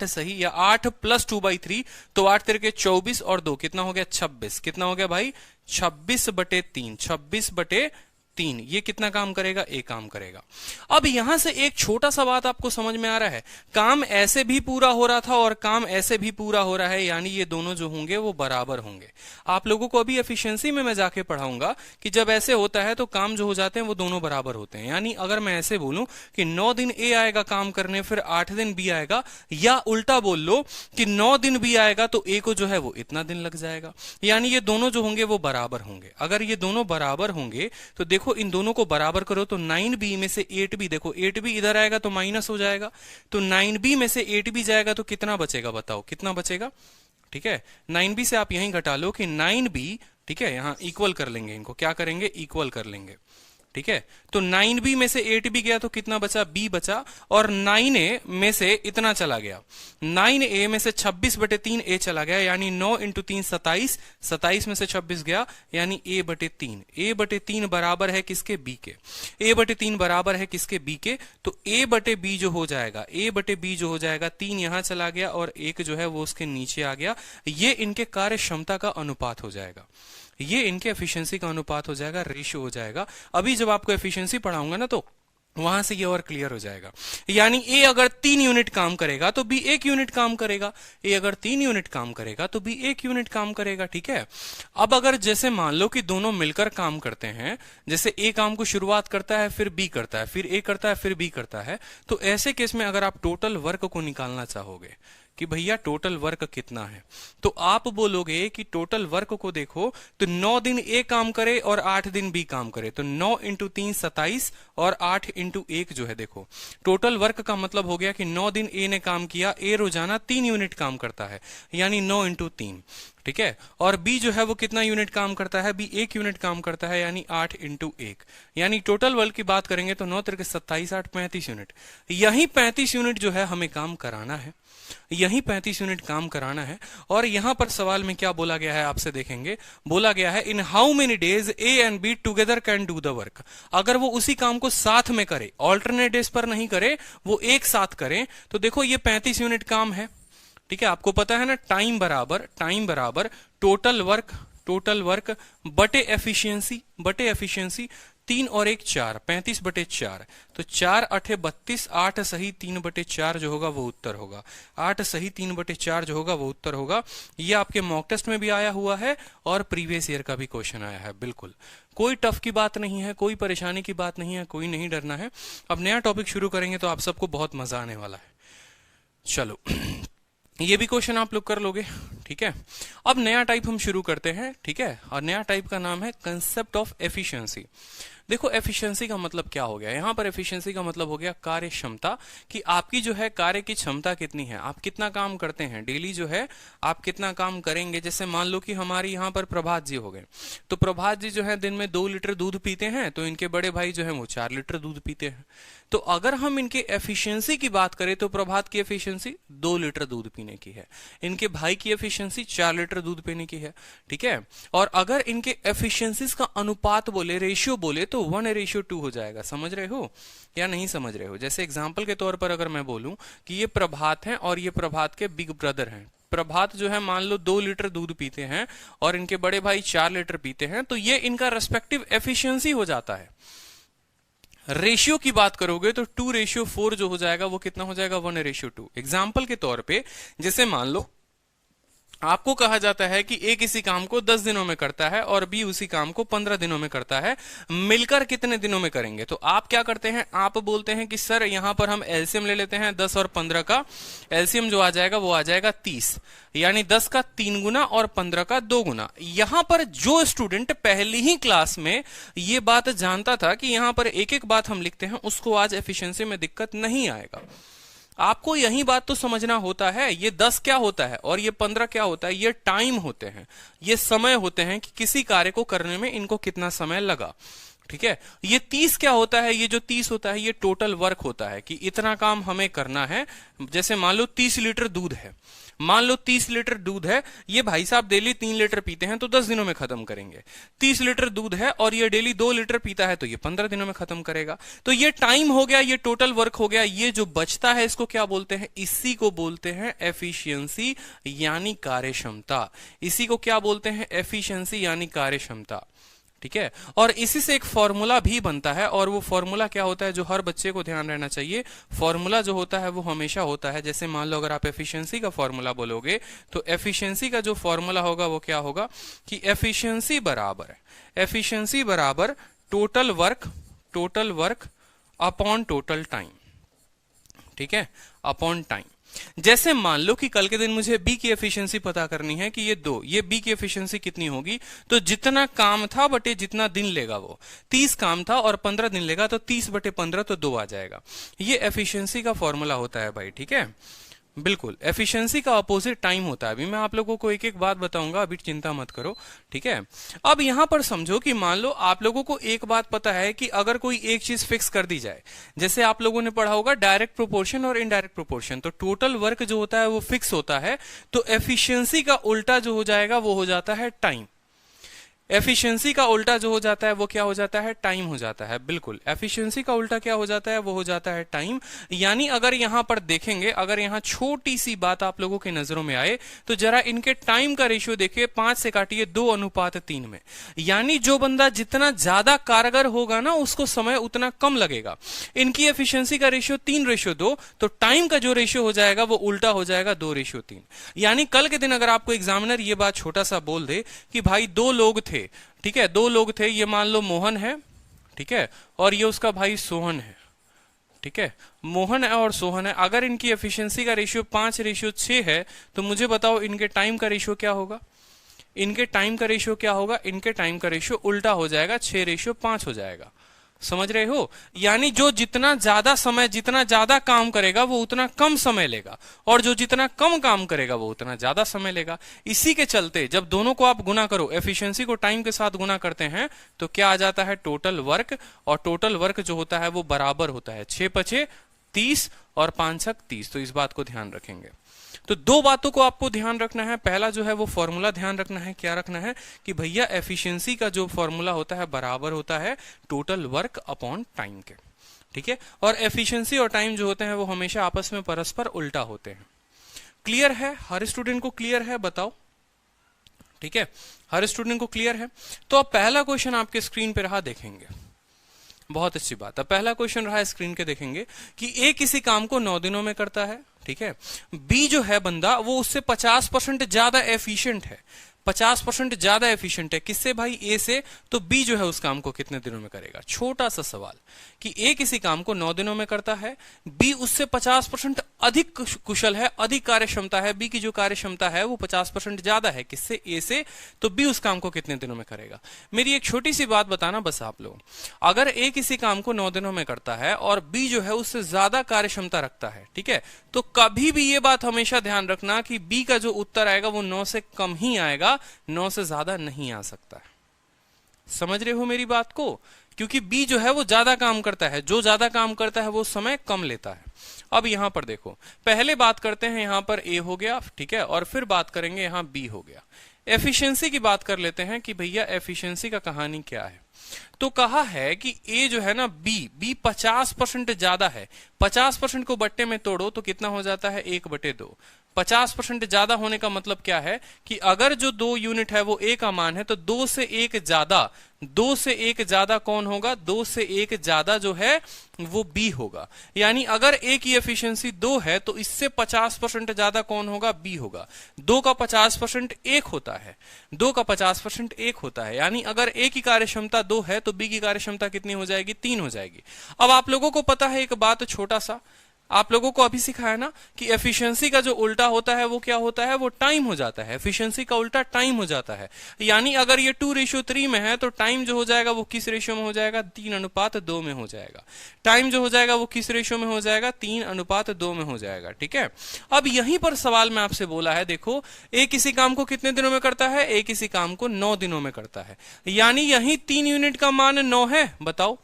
सही या 8 प्लस 2/3, तो 8 तिरके 24 और 2 कितना हो गया, 26, कितना हो गया भाई, 26/3, 26/3। ये कितना काम करेगा, ए काम करेगा। अब यहां से एक छोटा सा बात आपको समझ में आ रहा है, काम ऐसे भी पूरा हो रहा था और काम ऐसे भी पूरा हो रहा है, यानी ये दोनों जो होंगे वो बराबर होंगे। आप लोगों को अभी एफिशिएंसी में मैं जाके पढ़ाऊंगा कि जब ऐसे होता है तो काम जो हो जाते हैं वो दोनों बराबर होते हैं। यानी अगर मैं ऐसे बोलूं कि 9 दिन ए आएगा काम करने, फिर 8 दिन बी आएगा, या उल्टा बोल लो कि 9 दिन बी आएगा तो ए को जो है वो इतना दिन लग जाएगा, यानी ये दोनों जो होंगे वो बराबर होंगे। अगर ये दोनों बराबर होंगे तो देखो इन दोनों को बराबर करो तो 9b में से 8b, देखो 8b इधर आएगा तो माइनस हो जाएगा, तो 9b में से 8b जाएगा तो कितना बचेगा, बताओ कितना बचेगा, ठीक है। 9b से आप यहीं घटा लो कि 9b, ठीक है, यहां इक्वल कर लेंगे, इनको क्या करेंगे, इक्वल कर लेंगे, ठीक है। तो 9b में से 8b गया तो कितना बचा, b बचा, और 9a में से इतना चला गया, 9a में से 26/3 a चला गया, यानी 9 इंटू 3 27, 27 में से 26 गया, यानी a/3, a/3 बराबर है किसके, b के, a/3 बराबर है किसके, b के। तो a/b जो हो जाएगा, a/b जो हो जाएगा, 3 यहां चला गया और 1 जो है वो उसके नीचे आ गया। ये इनके कार्य क्षमता का अनुपात हो जाएगा, ये इनके एफिशिएंसी का अनुपात हो जाएगा, रेशियो हो जाएगा। अभी जब आपको एफिशिएंसी पढ़ाऊंगा ना तो वहां से ये और क्लियर हो जाएगा। यानी ए अगर 3 यूनिट काम करेगा तो बी 1 यूनिट काम करेगा, ए अगर 3 यूनिट काम करेगा तो बी 1 यूनिट काम करेगा, ठीक है। अब अगर जैसे मान लो कि दोनों मिलकर काम करते हैं, जैसे ए काम को शुरुआत करता है, फिर बी करता है, फिर ए करता है, फिर बी करता है, तो ऐसे केस में अगर आप टोटल वर्क को निकालना चाहोगे कि भैया टोटल वर्क कितना है, तो आप बोलोगे कि टोटल वर्क को देखो तो 9 दिन ए काम करे और 8 दिन बी काम करे, तो 9 इंटू 3 27 और 8 इंटू 1 जो है, देखो टोटल वर्क का मतलब हो गया कि 9 दिन ए ने काम किया, ए रोजाना 3 यूनिट काम करता है, यानी 9 इंटू 3, ठीक है। और बी जो है वो कितना यूनिट काम करता है, बी 1 यूनिट काम करता है, यानी 8 इंटू 1, यानी टोटल वर्क की बात करेंगे तो 9 तिरके 27, 8 35 यूनिट। यही 35 यूनिट जो है हमें काम कराना है, यही 35 यूनिट काम कराना है। और यहां पर सवाल में क्या बोला गया है आपसे देखेंगे, बोला गया है in how many days A and be together can do the work. अगर वो उसी काम को साथ में करे, ऑल्टरनेट डेज पर नहीं करे, वो एक साथ करें, तो देखो ये 35 यूनिट काम है, ठीक है। आपको पता है ना, टाइम बराबर टोटल वर्क बटे एफिशिएंसी, 3 और 1 4, 35/4, तो 4 8 32, 8 सही 3/4 जो होगा वो उत्तर होगा, 8 सही 3/4 जो होगा वो उत्तर होगा। ये आपके मॉक टेस्ट में भी आया हुआ है और प्रीवियस ईयर का भी क्वेश्चन आया है, बिल्कुल कोई टफ की बात नहीं है, कोई परेशानी की बात नहीं है, कोई नहीं डरना है। अब नया टॉपिक शुरू करेंगे तो आप सबको बहुत मजा आने वाला है। चलो ये भी क्वेश्चन आप लोग कर लोगे, ठीक है। अब नया टाइप हम शुरू करते हैं, ठीक है, और नया टाइप का नाम है कंसेप्ट ऑफ एफिशिएंसी। देखो एफिशिएंसी का मतलब क्या हो गया, यहां पर एफिशिएंसी का मतलब हो गया कार्य क्षमता, कि आपकी जो है कार्य की क्षमता कितनी है, आप कितना काम करते हैं डेली, जो है आप कितना काम करेंगे। जैसे मान लो कि हमारी यहां पर प्रभात जी हो गए, तो प्रभात जी जो है दिन में 2 लीटर दूध पीते हैं, तो इनके बड़े भाई जो है वो 4 लीटर दूध पीते हैं। तो अगर हम इनके एफिशिएंसी की बात करें तो प्रभात की एफिशिएंसी 2 लीटर दूध पीने की है, इनके भाई की एफिशिएंसी 4 लीटर दूध पीने की है, ठीक है। और अगर इनके एफिशिएंसीज का अनुपात बोले, रेशियो बोले, तो 1:2 हो जाएगा। समझ रहे हो या नहीं समझ रहे हो? जैसे एग्जांपल के तौर पर अगर मैं बोलूं कि ये प्रभात हैं और ये प्रभात के बिग ब्रदर हैं। प्रभात जो है मान लो 2 लीटर दूध पीते हैं और इनके बड़े भाई 4 लीटर पीते हैं, तो ये इनका रेस्पेक्टिव एफिशिएंसी हो जाता है। रेशियो की बात करोगे तो 2:4 जो हो जाएगा वो कितना हो जाएगा, 1:2। एग्जाम्पल के तौर पे जैसे मान लो आपको कहा जाता है कि ए किसी काम को 10 दिनों में करता है और बी उसी काम को 15 दिनों में करता है, मिलकर कितने दिनों में करेंगे? तो आप क्या करते हैं, आप बोलते हैं कि सर यहां पर हम एलसीएम ले लेते हैं 10 और 15 का। एलसीएम जो आ जाएगा वो आ जाएगा 30, यानी 10 का 3 गुना और 15 का 2 गुना। यहां पर जो स्टूडेंट पहली ही क्लास में ये बात जानता था कि यहां पर एक एक बात हम लिखते हैं, उसको आज एफिशिएंसी में दिक्कत नहीं आएगा। आपको यही बात तो समझना होता है, ये 10 क्या होता है और ये 15 क्या होता है, ये टाइम होते हैं, ये समय होते हैं कि किसी कार्य को करने में इनको कितना समय लगा, ठीक है। ये 30 क्या होता है, ये जो 30 होता है ये टोटल वर्क होता है कि इतना काम हमें करना है। जैसे मान लो 30 लीटर दूध है, मान लो 30 लीटर दूध है, ये भाई साहब डेली 3 लीटर पीते हैं तो 10 दिनों में खत्म करेंगे। 30 लीटर दूध है और ये डेली 2 लीटर पीता है तो ये 15 दिनों में खत्म करेगा। तो ये टाइम हो गया, ये टोटल वर्क हो गया। ये जो बचता है इसको क्या बोलते हैं, इसी को बोलते हैं एफिशिएंसी यानी कार्य क्षमता। इसी को क्या बोलते हैं, एफिशिएंसी यानी कार्य क्षमता, ठीक है। और इसी से एक फॉर्मूला भी बनता है, और वो फॉर्मूला क्या होता है जो हर बच्चे को ध्यान रहना चाहिए। फॉर्मूला जो होता है वो हमेशा होता है, जैसे मान लो अगर आप एफिशिएंसी का फॉर्मूला बोलोगे तो एफिशिएंसी का जो फॉर्मूला होगा वो क्या होगा कि एफिशिएंसी बराबर total work upon total time, ठीक है, अपॉन टाइम। जैसे मान लो कि कल के दिन मुझे बी की एफिशिएंसी पता करनी है कि ये बी की एफिशिएंसी कितनी होगी, तो जितना काम था बटे जितना दिन लेगा, वो 30 काम था और 15 दिन लेगा, तो 30 बटे 15 तो 2 आ जाएगा। ये एफिशिएंसी का फॉर्मूला होता है भाई, ठीक है। बिल्कुल, एफिशिएंसी का अपोजिट टाइम होता है। अभी मैं आप लोगों को एक एक बात बताऊंगा, अभी चिंता मत करो, ठीक है। अब यहां पर समझो कि मान लो आप लोगों को एक बात पता है कि अगर कोई एक चीज फिक्स कर दी जाए, जैसे आप लोगों ने पढ़ा होगा डायरेक्ट प्रोपोर्शन और इनडायरेक्ट प्रोपोर्शन, तो टोटल वर्क जो होता है वो फिक्स होता है, तो एफिशिएंसी का उल्टा जो हो जाएगा वो हो जाता है टाइम। एफिशिएंसी का उल्टा जो हो जाता है वो क्या हो जाता है, टाइम हो जाता है। बिल्कुल, एफिशिएंसी का उल्टा क्या हो जाता है, वो हो जाता है टाइम। यानी अगर यहां पर देखेंगे, अगर यहां छोटी सी बात आप लोगों के नजरों में आए तो जरा इनके टाइम का रेशियो देखिए, 5 से काटिए 2:3 में। यानी जो बंदा जितना ज्यादा कारगर होगा ना उसको समय उतना कम लगेगा। इनकी एफिशिएंसी का रेशियो 3:2, तो टाइम का जो रेशियो हो जाएगा वो उल्टा हो जाएगा 2:3। यानी कल के दिन अगर आपको एग्जामिनर ये बात छोटा सा बोल दे कि भाई 2 लोग थे, ठीक है, 2 लोग थे, ये मान लो मोहन है, ठीक है, और ये उसका भाई सोहन है, ठीक है, मोहन है और सोहन है। अगर इनकी एफिशिएंसी का रेशियो 5:6 है तो मुझे बताओ इनके टाइम का रेशियो क्या होगा। इनके टाइम का रेशियो क्या होगा, इनके टाइम का रेशियो उल्टा हो जाएगा, 6:5 हो जाएगा। समझ रहे हो। यानी जो जितना ज्यादा समय, जितना ज्यादा काम करेगा वो उतना कम समय लेगा, और जो जितना कम काम करेगा वो उतना ज्यादा समय लेगा। इसी के चलते जब दोनों को आप गुना करो, एफिशिएंसी को टाइम के साथ गुना करते हैं, तो क्या आ जाता है, टोटल वर्क। और टोटल वर्क जो होता है वो बराबर होता है 6×5 = 30 और 5×6 = 30। तो इस बात को ध्यान रखेंगे। तो 2 बातों को आपको ध्यान रखना है। पहला जो है वो फॉर्मूला ध्यान रखना है, क्या रखना है कि भैया एफिशिएंसी का जो फॉर्मूला होता है बराबर होता है टोटल वर्क अपॉन टाइम के, ठीक है। और एफिशिएंसी और टाइम जो होते हैं वो हमेशा आपस में परस्पर उल्टा होते हैं। क्लियर है, हर स्टूडेंट को क्लियर है, बताओ, ठीक है, हर स्टूडेंट को क्लियर है। तो अब पहला क्वेश्चन आपके स्क्रीन पे रहा, देखेंगे। बहुत अच्छी बात है, पहला क्वेश्चन रहा स्क्रीन के, देखेंगे कि ए किसी काम को 9 दिनों में करता है, ठीक है। बी जो है बंदा वो उससे 50% ज्यादा एफिशिएंट है, 50% ज्यादा एफिशिएंट है, किससे भाई, ए से। तो बी जो है उस काम को कितने दिनों में करेगा। छोटा सा सवाल कि ए किसी काम को 9 दिनों में करता है, बी उससे 50% अधिक कुशल है, अधिक कार्य क्षमता है, बी की जो कार्य क्षमता है वो 50% ज्यादा है, किससे, ए से। तो बी उस काम को कितने दिनों में करेगा। मेरी एक छोटी सी बात बताना बस आप लोग, अगर ए किसी काम को 9 दिनों में करता है और बी जो है उससे ज्यादा कार्य क्षमता रखता है, ठीक है, तो कभी भी ये बात हमेशा ध्यान रखना कि बी का जो उत्तर आएगा वो 9 से कम ही आएगा, 9 से ज्यादा नहीं आ सकता है। समझ रहे हो मेरी बात को, क्योंकि बी जो है वो ज्यादा काम करता है, जो ज्यादा काम करता है वो समय कम लेता है। अब यहां पर देखो, पहले बात करते हैं, यहां पर ए हो गया, ठीक है, और फिर बात करेंगे यहां बी हो गया। एफिशिएंसी की बात कर लेते हैं कि भैया एफिशिएंसी का कहानी क्या है। तो कहा है कि ए जो है ना, बी 50% ज्यादा है। 50% को बट्टे में तोड़ो तो कितना हो जाता है, 1/2। 50% ज्यादा होने का मतलब क्या है कि अगर जो 2 यूनिट है वो ए का मान है, तो 2 से 1 ज्यादा, 2 से 1 ज्यादा कौन होगा, 2 से 1 ज्यादा जो है वो बी होगा। यानी अगर ए की एफिशिएंसी 2 है तो इससे 50% ज्यादा कौन होगा, बी होगा। 2 का 50% 1 होता है, 2 का 50% 1 होता है। यानी अगर ए की कार्य क्षमता 2 है तो बी की कार्य क्षमता कितनी हो जाएगी, 3 हो जाएगी। अब आप लोगों को पता है एक बात, छोटा सा आप लोगों को अभी सिखाया ना कि एफिशिएंसी का जो उल्टा होता है वो क्या होता है, वो टाइम हो जाता है। एफिशिएंसी का उल्टा टाइम हो जाता है। यानी अगर ये 2:3 में है तो टाइम जो हो जाएगा वो किस रेशियो में हो जाएगा, 3:2 में हो जाएगा। टाइम जो हो जाएगा वो किस रेशियो में हो जाएगा, 3:2 में हो जाएगा, ठीक है। अब यहीं पर सवाल में आपसे बोला है, देखो ए किसी काम को कितने दिनों में करता है, ए किसी काम को 9 दिनों में करता है। यानी यही 3 यूनिट का मान 9 है। बताओ,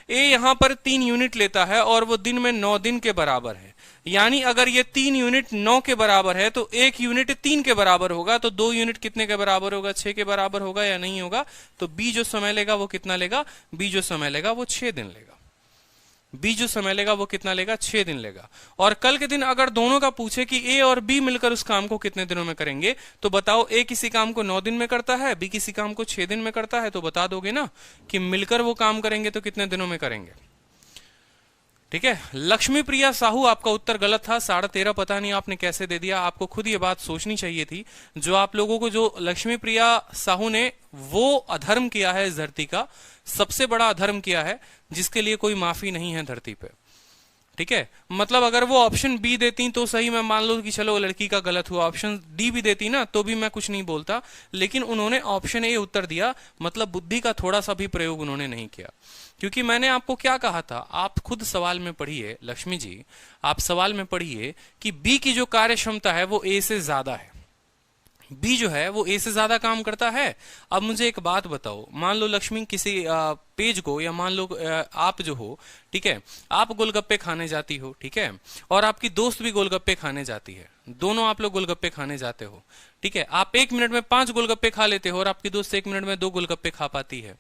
ए यहां पर 3 यूनिट लेता है और वो दिन में 9 दिन के बराबर है। यानी अगर ये 3 यूनिट 9 के बराबर है तो 1 यूनिट 3 के बराबर होगा, तो 2 यूनिट कितने के बराबर होगा, 6 के बराबर होगा या नहीं होगा। तो बी जो समय लेगा वो कितना लेगा, बी जो समय लेगा वो 6 दिन लेगा। बी जो समय लेगा वो कितना लेगा, 6 दिन लेगा। और कल के दिन अगर दोनों का पूछे कि ए और बी मिलकर उस काम को कितने दिनों में करेंगे, तो बताओ ए किसी काम को 9 दिन में करता है, बी किसी काम को 6 दिन में करता है, तो बता दोगे ना कि मिलकर वो काम करेंगे तो कितने दिनों में करेंगे, ठीक है। लक्ष्मी प्रिया साहू, आपका उत्तर गलत था, 13.5। पता नहीं आपने कैसे दे दिया, आपको खुद ये बात सोचनी चाहिए थी। जो आप लोगों को, जो लक्ष्मी प्रिया साहू ने वो अधर्म किया है इस धरती का, सबसे बड़ा अधर्म किया है जिसके लिए कोई माफी नहीं है धरती पे, ठीक है, मतलब अगर वो ऑप्शन बी देती तो सही, मैं मान लो कि चलो लड़की का गलत हुआ, ऑप्शन डी भी देती ना तो भी मैं कुछ नहीं बोलता, लेकिन उन्होंने ऑप्शन ए उत्तर दिया, मतलब बुद्धि का थोड़ा सा भी प्रयोग उन्होंने नहीं किया। क्योंकि मैंने आपको क्या कहा था, आप खुद सवाल में पढ़िए लक्ष्मी जी, आप सवाल में पढ़िए कि बी की जो कार्य क्षमता है वो ए से ज्यादा है, बी जो है वो ए से ज्यादा काम करता है। अब मुझे एक बात बताओ, मान लो लक्ष्मी किसी पेज को, या मान लो आप जो हो, ठीक है, आप गोलगप्पे खाने जाती हो, ठीक है, और आपकी दोस्त भी गोलगप्पे खाने जाती है, दोनों आप लोग गोलगप्पे खाने जाते हो, ठीक है, आप 1 मिनट में 5 गोलगप्पे खा लेते हो और आपकी दोस्त 1 मिनट में 2 गोलगप्पे खा पाती है,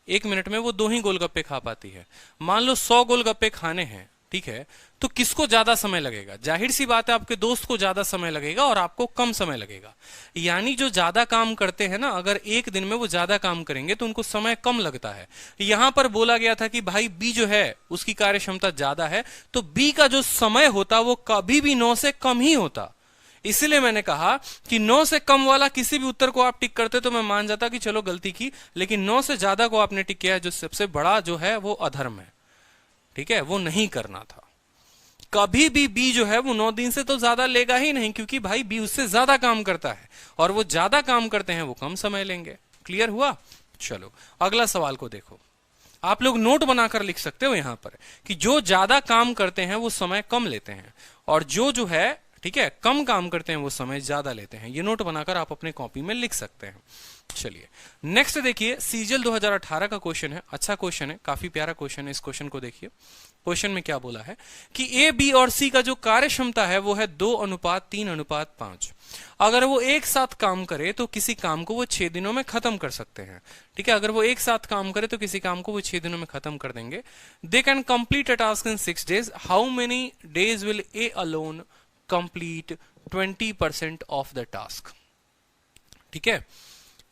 1 मिनट में वो 2 ही गोलगप्पे खा पाती है। मान लो 100 गोलगप्पे खाने हैं, ठीक है, तो किसको ज्यादा समय लगेगा? जाहिर सी बात है आपके दोस्त को ज्यादा समय लगेगा और आपको कम समय लगेगा। यानी जो ज्यादा काम करते हैं ना, अगर एक दिन में वो ज्यादा काम करेंगे तो उनको समय कम लगता है। यहां पर बोला गया था कि भाई बी जो है उसकी कार्य क्षमता ज्यादा है, तो बी का जो समय होता वो कभी भी 9 से कम ही होता। इसलिए मैंने कहा कि 9 से कम वाला किसी भी उत्तर को आप टिक करते तो मैं मान जाता कि चलो गलती की, लेकिन 9 से ज्यादा को आपने टिक किया है, जो सबसे बड़ा जो है वो अधर्म है, ठीक है, वो नहीं करना था। कभी भी बी जो है वो 9 दिन से तो ज्यादा लेगा ही नहीं, क्योंकि भाई बी उससे ज्यादा काम करता है और वो ज्यादा काम करते हैं वो कम समय लेंगे। क्लियर हुआ? चलो अगला सवाल को देखो, आप लोग नोट बनाकर लिख सकते हो यहां पर कि जो ज्यादा काम करते हैं वो समय कम लेते हैं, और जो है, ठीक है, कम काम करते हैं वो समय ज्यादा लेते हैं। ये नोट बनाकर आप अपने कॉपी में लिख सकते हैं। चलिए नेक्स्ट देखिए, सीजीएल 2018 का क्वेश्चन है, अच्छा क्वेश्चन है, काफी प्यारा क्वेश्चन है। इस क्वेश्चन को देखिए, क्वेश्चन में क्या बोला है कि ए, बी और सी का जो कार्य क्षमता है वो है 2:3:5। अगर वो एक साथ काम करे तो किसी काम को वो 6 दिनों में खत्म कर सकते हैं, ठीक है, अगर वो एक साथ काम करे तो किसी काम को वो 6 दिनों में खत्म कर देंगे। They can complete a task in 6 days। How many days will A alone complete 20% of the task? ठीक है,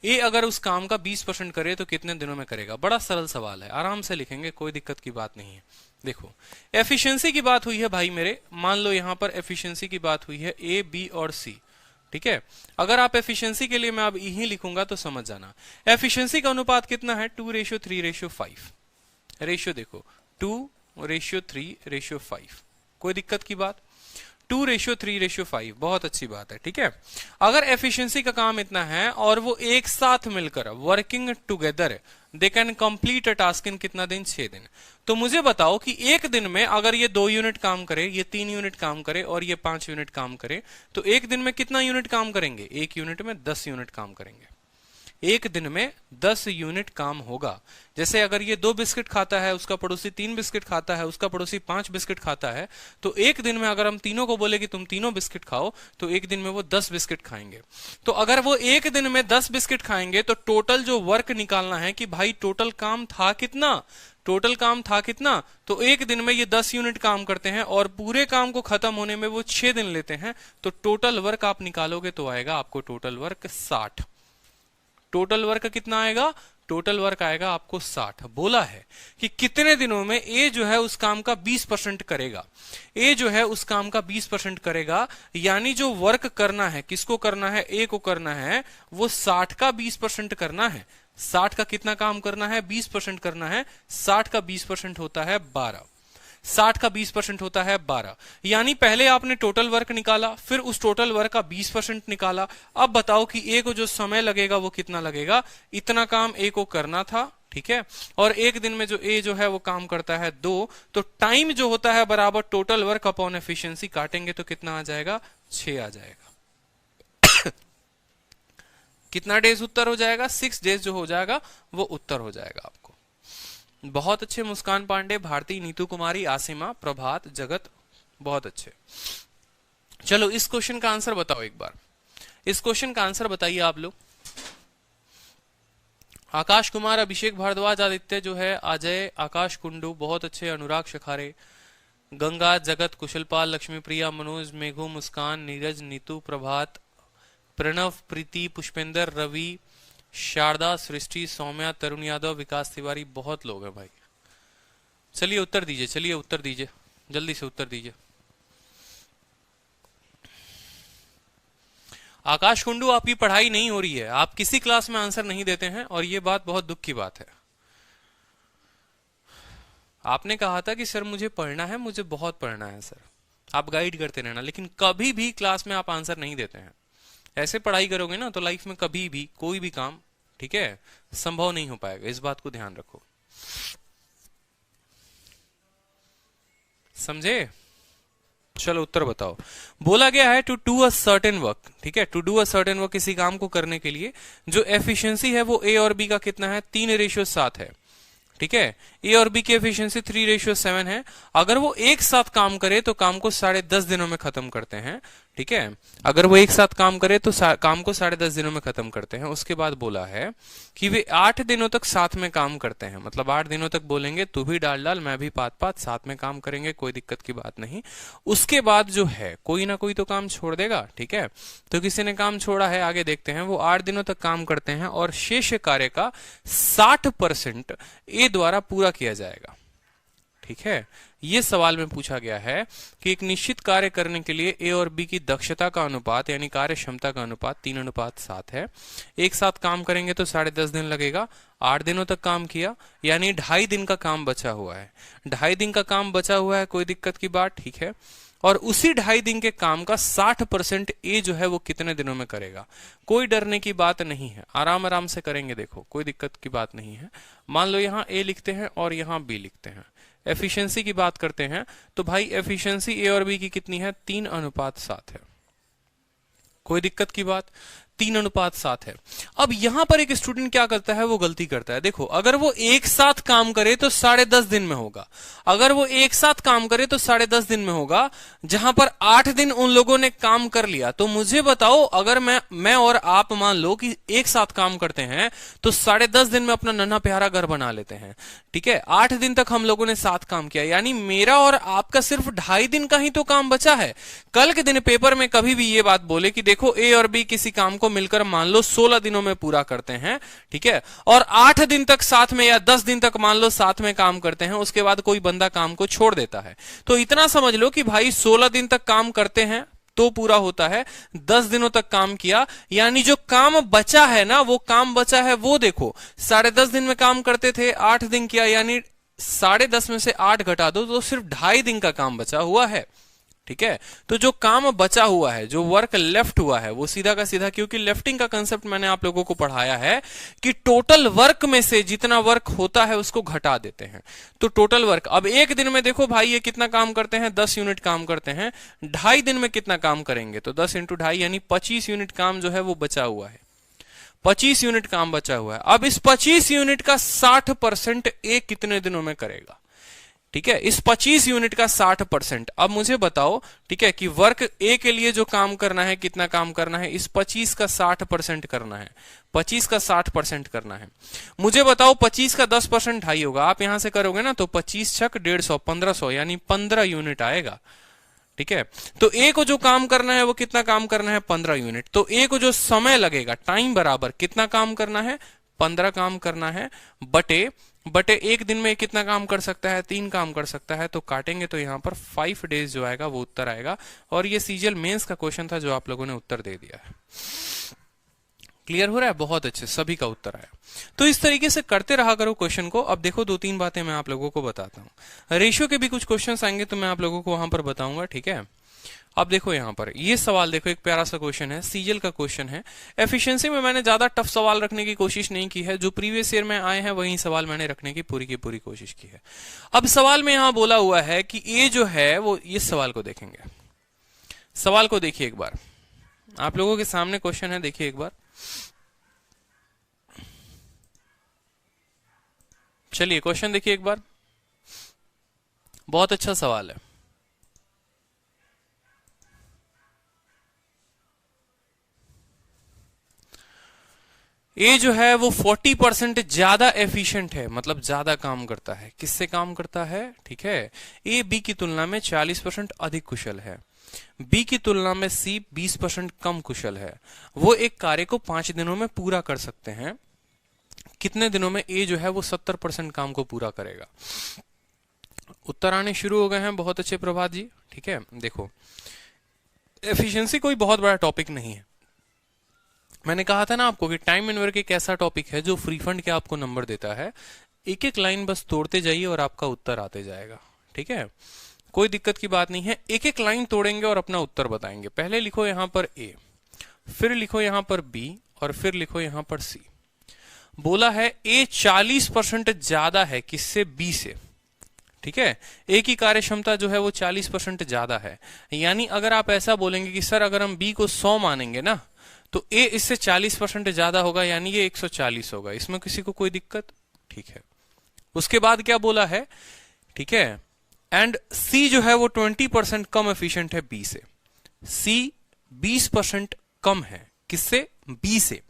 ए अगर उस काम का 20% करे तो कितने दिनों में करेगा? बड़ा सरल सवाल है, आराम से लिखेंगे, कोई दिक्कत की बात नहीं है। देखो एफिशिएंसी की बात हुई है भाई मेरे, मान लो यहां पर एफिशिएंसी की बात हुई है ए, बी और सी, ठीक है। अगर आप एफिशिएंसी के लिए मैं अब ही लिखूंगा तो समझ जाना, एफिशिएंसी का अनुपात कितना है? 2:3:5 रेशियो, देखो 2:3:5, कोई दिक्कत की बात? 2:3:5 बहुत अच्छी बात है, ठीक है। अगर एफिशिएंसी का काम इतना है और वो एक साथ मिलकर working together they can complete a task in कितना दिन? 6 दिन। तो मुझे बताओ कि एक दिन में अगर ये 2 यूनिट काम करे, ये 3 यूनिट काम करे और ये 5 यूनिट काम करे, तो एक दिन में कितना यूनिट काम करेंगे? एक यूनिट में 10 यूनिट काम करेंगे। एक दिन में 10 यूनिट काम होगा। जैसे अगर ये 2 बिस्किट खाता है, उसका पड़ोसी 3 बिस्किट खाता है, उसका पड़ोसी 5 बिस्किट खाता है, तो एक दिन में अगर हम तीनों को बोले कि तुम तीनों बिस्किट खाओ, तो एक दिन में वो 10 बिस्किट खाएंगे। तो अगर वो एक दिन में 10 बिस्किट खाएंगे तो टोटल जो वर्क निकालना है कि भाई टोटल काम था कितना, टोटल काम था कितना, तो एक दिन में ये 10 यूनिट काम करते हैं और पूरे काम को खत्म होने में वो 6 दिन लेते हैं। तो टोटल वर्क आप निकालोगे तो आएगा आपको टोटल वर्क 60। टोटल वर्क कितना आएगा? टोटल वर्क आएगा आपको 60। बोला है कि कितने दिनों में ए जो है उस काम का 20% करेगा, ए जो है उस काम का 20% करेगा, यानी जो वर्क करना है, किसको करना है? ए को करना है, वो 60 का 20% करना है। 60 का कितना काम करना है? 20% करना है। 60 का 20% होता है 12, 60 का 20% होता है 12। यानी पहले आपने टोटल वर्क निकाला, फिर उस टोटल वर्क का 20% निकाला। अब बताओ कि ए को जो समय लगेगा वो कितना लगेगा? इतना काम ए को करना था, ठीक है, और एक दिन में जो ए जो है वो काम करता है 2, तो टाइम जो होता है बराबर टोटल वर्क अपॉन एफिशिएंसी, काटेंगे तो कितना आ जाएगा? 6 आ जाएगा। कितना डेज उत्तर हो जाएगा? 6 डेज जो हो जाएगा वो उत्तर हो जाएगा आपको। बहुत अच्छे मुस्कान पांडे, भारती, नीतू कुमारी, आसिमा, प्रभात, जगत, बहुत अच्छे। चलो इस क्वेश्चन का आंसर बताओ एक बार, इस क्वेश्चन का आंसर बताइए आप लोग। आकाश कुमार, अभिषेक भारद्वाज, आदित्य जो है, अजय, आकाश कुंडू, बहुत अच्छे, अनुराग शखारे, गंगा, जगत, कुशलपाल, लक्ष्मी प्रिया, मनोज, मेघू, मुस्कान, नीरज, नीतू, प्रभात, प्रणव, प्रीति, पुष्पेंद्र, रवि, शारदा, सृष्टि, सौम्या, तरुण यादव, विकास तिवारी, बहुत लोग हैं भाई। चलिए उत्तर दीजिए, चलिए उत्तर दीजिए, जल्दी से उत्तर दीजिए। आकाश कुंडू, आपकी पढ़ाई नहीं हो रही है, आप किसी क्लास में आंसर नहीं देते हैं और ये बात बहुत दुख की बात है। आपने कहा था कि सर मुझे पढ़ना है, मुझे बहुत पढ़ना है सर, आप गाइड करते रहना, लेकिन कभी भी क्लास में आप आंसर नहीं देते हैं। ऐसे पढ़ाई करोगे ना तो लाइफ में कभी भी कोई भी काम, ठीक है, संभव नहीं हो पाएगा। इस बात को ध्यान रखो, समझे? चलो उत्तर बताओ। बोला गया है to do a certain work, ठीक है, to do a certain work, किसी काम को करने के लिए जो एफिशिएंसी है वो ए और बी का कितना है, 3:7 है, ठीक है। ए और बी की एफिशिएंसी 3:7 है। अगर वो एक साथ काम करे तो काम को 10.5 दिनों में खत्म करते हैं, ठीक है। अगर वो एक साथ काम करे तो काम को 10.5 दिनों में खत्म करते हैं। उसके बाद बोला है कि वे 8 दिनों तक साथ में काम करते हैं, मतलब 8 दिनों तक बोलेंगे तू भी डाल डाल मैं भी पात पात, साथ में काम करेंगे, कोई दिक्कत की बात नहीं। उसके बाद जो है कोई ना कोई तो काम छोड़ देगा, ठीक है। तो किसी ने काम छोड़ा है, आगे देखते हैं। वो 8 दिनों तक काम करते हैं और शेष कार्य का 60% ए द्वारा पूरा किया जाएगा, ठीक है। ये सवाल में पूछा गया है कि एक निश्चित कार्य करने के लिए ए और बी की दक्षता का अनुपात यानी कार्य क्षमता का अनुपात 3:7 है। एक साथ काम करेंगे तो 10.5 दिन लगेगा। 8 दिनों तक काम किया यानी 2.5 दिन का काम बचा हुआ है। 2.5 दिन का काम बचा हुआ है, कोई दिक्कत की बात, ठीक है। और उसी 2.5 दिन के काम का 60% ए जो है वो कितने दिनों में करेगा। कोई डरने की बात नहीं है, आराम आराम से करेंगे, देखो कोई दिक्कत की बात नहीं है। मान लो यहाँ ए लिखते हैं और यहाँ बी लिखते हैं। एफिशिएंसी की बात करते हैं तो भाई एफिशिएंसी ए और बी की कितनी है, 3:7 है। कोई दिक्कत की बात, 3:7 है। अब यहां पर एक स्टूडेंट क्या करता है, वो गलती करता है। देखो अगर वो एक साथ काम करे तो 10.5 दिन में होगा। अगर वो एक साथ काम करे तो 10.5 दिन में होगा, जहां पर 8 दिन उन लोगों ने काम कर लिया। तो मुझे बताओ, अगर मैं और आप मान लो कि एक साथ काम करते हैं तो 10.5 दिन में अपना नन्हा प्यारा घर बना लेते हैं, ठीक है। 8 दिन तक हम लोगों ने साथ काम किया, यानी मेरा और आपका सिर्फ 2.5 दिन का ही तो काम बचा है। कल के दिन पेपर में कभी भी ये बात बोले कि देखो ए और बी किसी काम को मिलकर मान लो 16 दिनों में पूरा करते हैं, ठीक है, और 8 दिन तक साथ में या 10 दिन तक मान लो साथ में काम करते हैं, उसके बाद कोई बंदा काम को छोड़ देता है, तो इतना समझ लो कि भाई 16 दिन तक काम करते हैं तो पूरा होता है। 10 दिनों तक काम किया यानी जो काम बचा है ना, वो काम बचा है वो देखो 10.5 दिन में काम करते थे, 8 दिन किया यानी 10.5 में से 8 घटा दो तो सिर्फ 2.5 दिन का काम बचा हुआ है, ठीक है। तो जो काम बचा हुआ है, जो वर्क लेफ्ट हुआ है, वो सीधा का सीधा, क्योंकि लेफ्टिंग का कंसेप्ट मैंने आप लोगों को पढ़ाया है कि टोटल वर्क में से जितना वर्क होता है उसको घटा देते हैं। तो टोटल वर्क, अब एक दिन में देखो भाई ये कितना काम करते हैं, 10 यूनिट काम करते हैं। 2.5 दिन में कितना काम करेंगे, तो 10 × 2.5 यानी 25 यूनिट काम जो है वो बचा हुआ है। 25 यूनिट काम बचा हुआ है। अब इस 25 यूनिट का 60% ए कितने दिनों में करेगा, ठीक है। इस 25 यूनिट का 60%। अब मुझे बताओ, ठीक है, कि वर्क ए के लिए जो काम करना है, कितना काम करना है, इस 25 का 60% करना है। 25 का 60% करना है। मुझे बताओ 25 का 10% 2.5 होगा। आप यहां से करोगे ना तो 25 छक 150, 1500 यानी 15 यूनिट आएगा, ठीक है। तो ए को जो काम करना है वो कितना काम करना है, 15 यूनिट। तो ए को जो समय लगेगा, टाइम बराबर कितना काम करना है, 15 काम करना है, बटे एक दिन में कितना काम कर सकता है, 3 काम कर सकता है। तो काटेंगे तो यहां पर 5 डेज जो आएगा वो उत्तर आएगा। और ये सीजीएल मेंस का क्वेश्चन था जो आप लोगों ने उत्तर दे दिया है। क्लियर हो रहा है, बहुत अच्छे, सभी का उत्तर आया। तो इस तरीके से करते रहा करो क्वेश्चन को। अब देखो 2-3 बातें मैं आप लोगों को बताता हूं। रेशियो के भी कुछ क्वेश्चन आएंगे तो मैं आप लोगों को वहां पर बताऊंगा, ठीक है। अब देखो यहां पर ये सवाल देखो, एक प्यारा सा क्वेश्चन है, सीजीएल का क्वेश्चन है। एफिशिएंसी में मैंने ज्यादा टफ सवाल रखने की कोशिश नहीं की है, जो प्रीवियस ईयर में आए हैं वही सवाल मैंने रखने की पूरी कोशिश की है। अब सवाल में यहां बोला हुआ है कि ए जो है वो, इस सवाल को देखेंगे, सवाल को देखिए एक बार, आप लोगों के सामने क्वेश्चन है, देखिए एक बार। चलिए क्वेश्चन देखिए एक बार, बहुत अच्छा सवाल है। ए जो है वो 40% ज्यादा एफिशिएंट है, मतलब ज्यादा काम करता है। किससे काम करता है, ठीक है। ए बी की तुलना में 40% अधिक कुशल है। बी की तुलना में सी 20% कम कुशल है। वो एक कार्य को 5 दिनों में पूरा कर सकते हैं। कितने दिनों में ए जो है वो 70% काम को पूरा करेगा। उत्तर आने शुरू हो गए हैं, बहुत अच्छे प्रभात जी, ठीक है। देखो एफिशिएंसी कोई बहुत बड़ा टॉपिक नहीं है। मैंने कहा था ना आपको कि टाइम एंड वर्क एक ऐसा टॉपिक है जो फ्री फंड के आपको नंबर देता है। एक एक लाइन बस तोड़ते जाइए और आपका उत्तर आते जाएगा, ठीक है, कोई दिक्कत की बात नहीं है। एक एक लाइन तोड़ेंगे और अपना उत्तर बताएंगे। पहले लिखो यहां पर ए, फिर लिखो यहां पर बी, और फिर लिखो यहां पर सी। बोला है ए 40% ज्यादा है किससे, बी से, ठीक है। ए की कार्यक्षमता जो है वो 40% ज्यादा है, यानी अगर आप ऐसा बोलेंगे कि सर अगर हम बी को 100 मानेंगे ना तो ए इससे 40% ज्यादा होगा, यानी ये 140 होगा। इसमें किसी को कोई दिक्कत, ठीक है। उसके बाद क्या बोला है, ठीक है, एंड सी जो है वो 20% कम एफिशिएंट है बी से। सी 20% कम है किससे, बी से,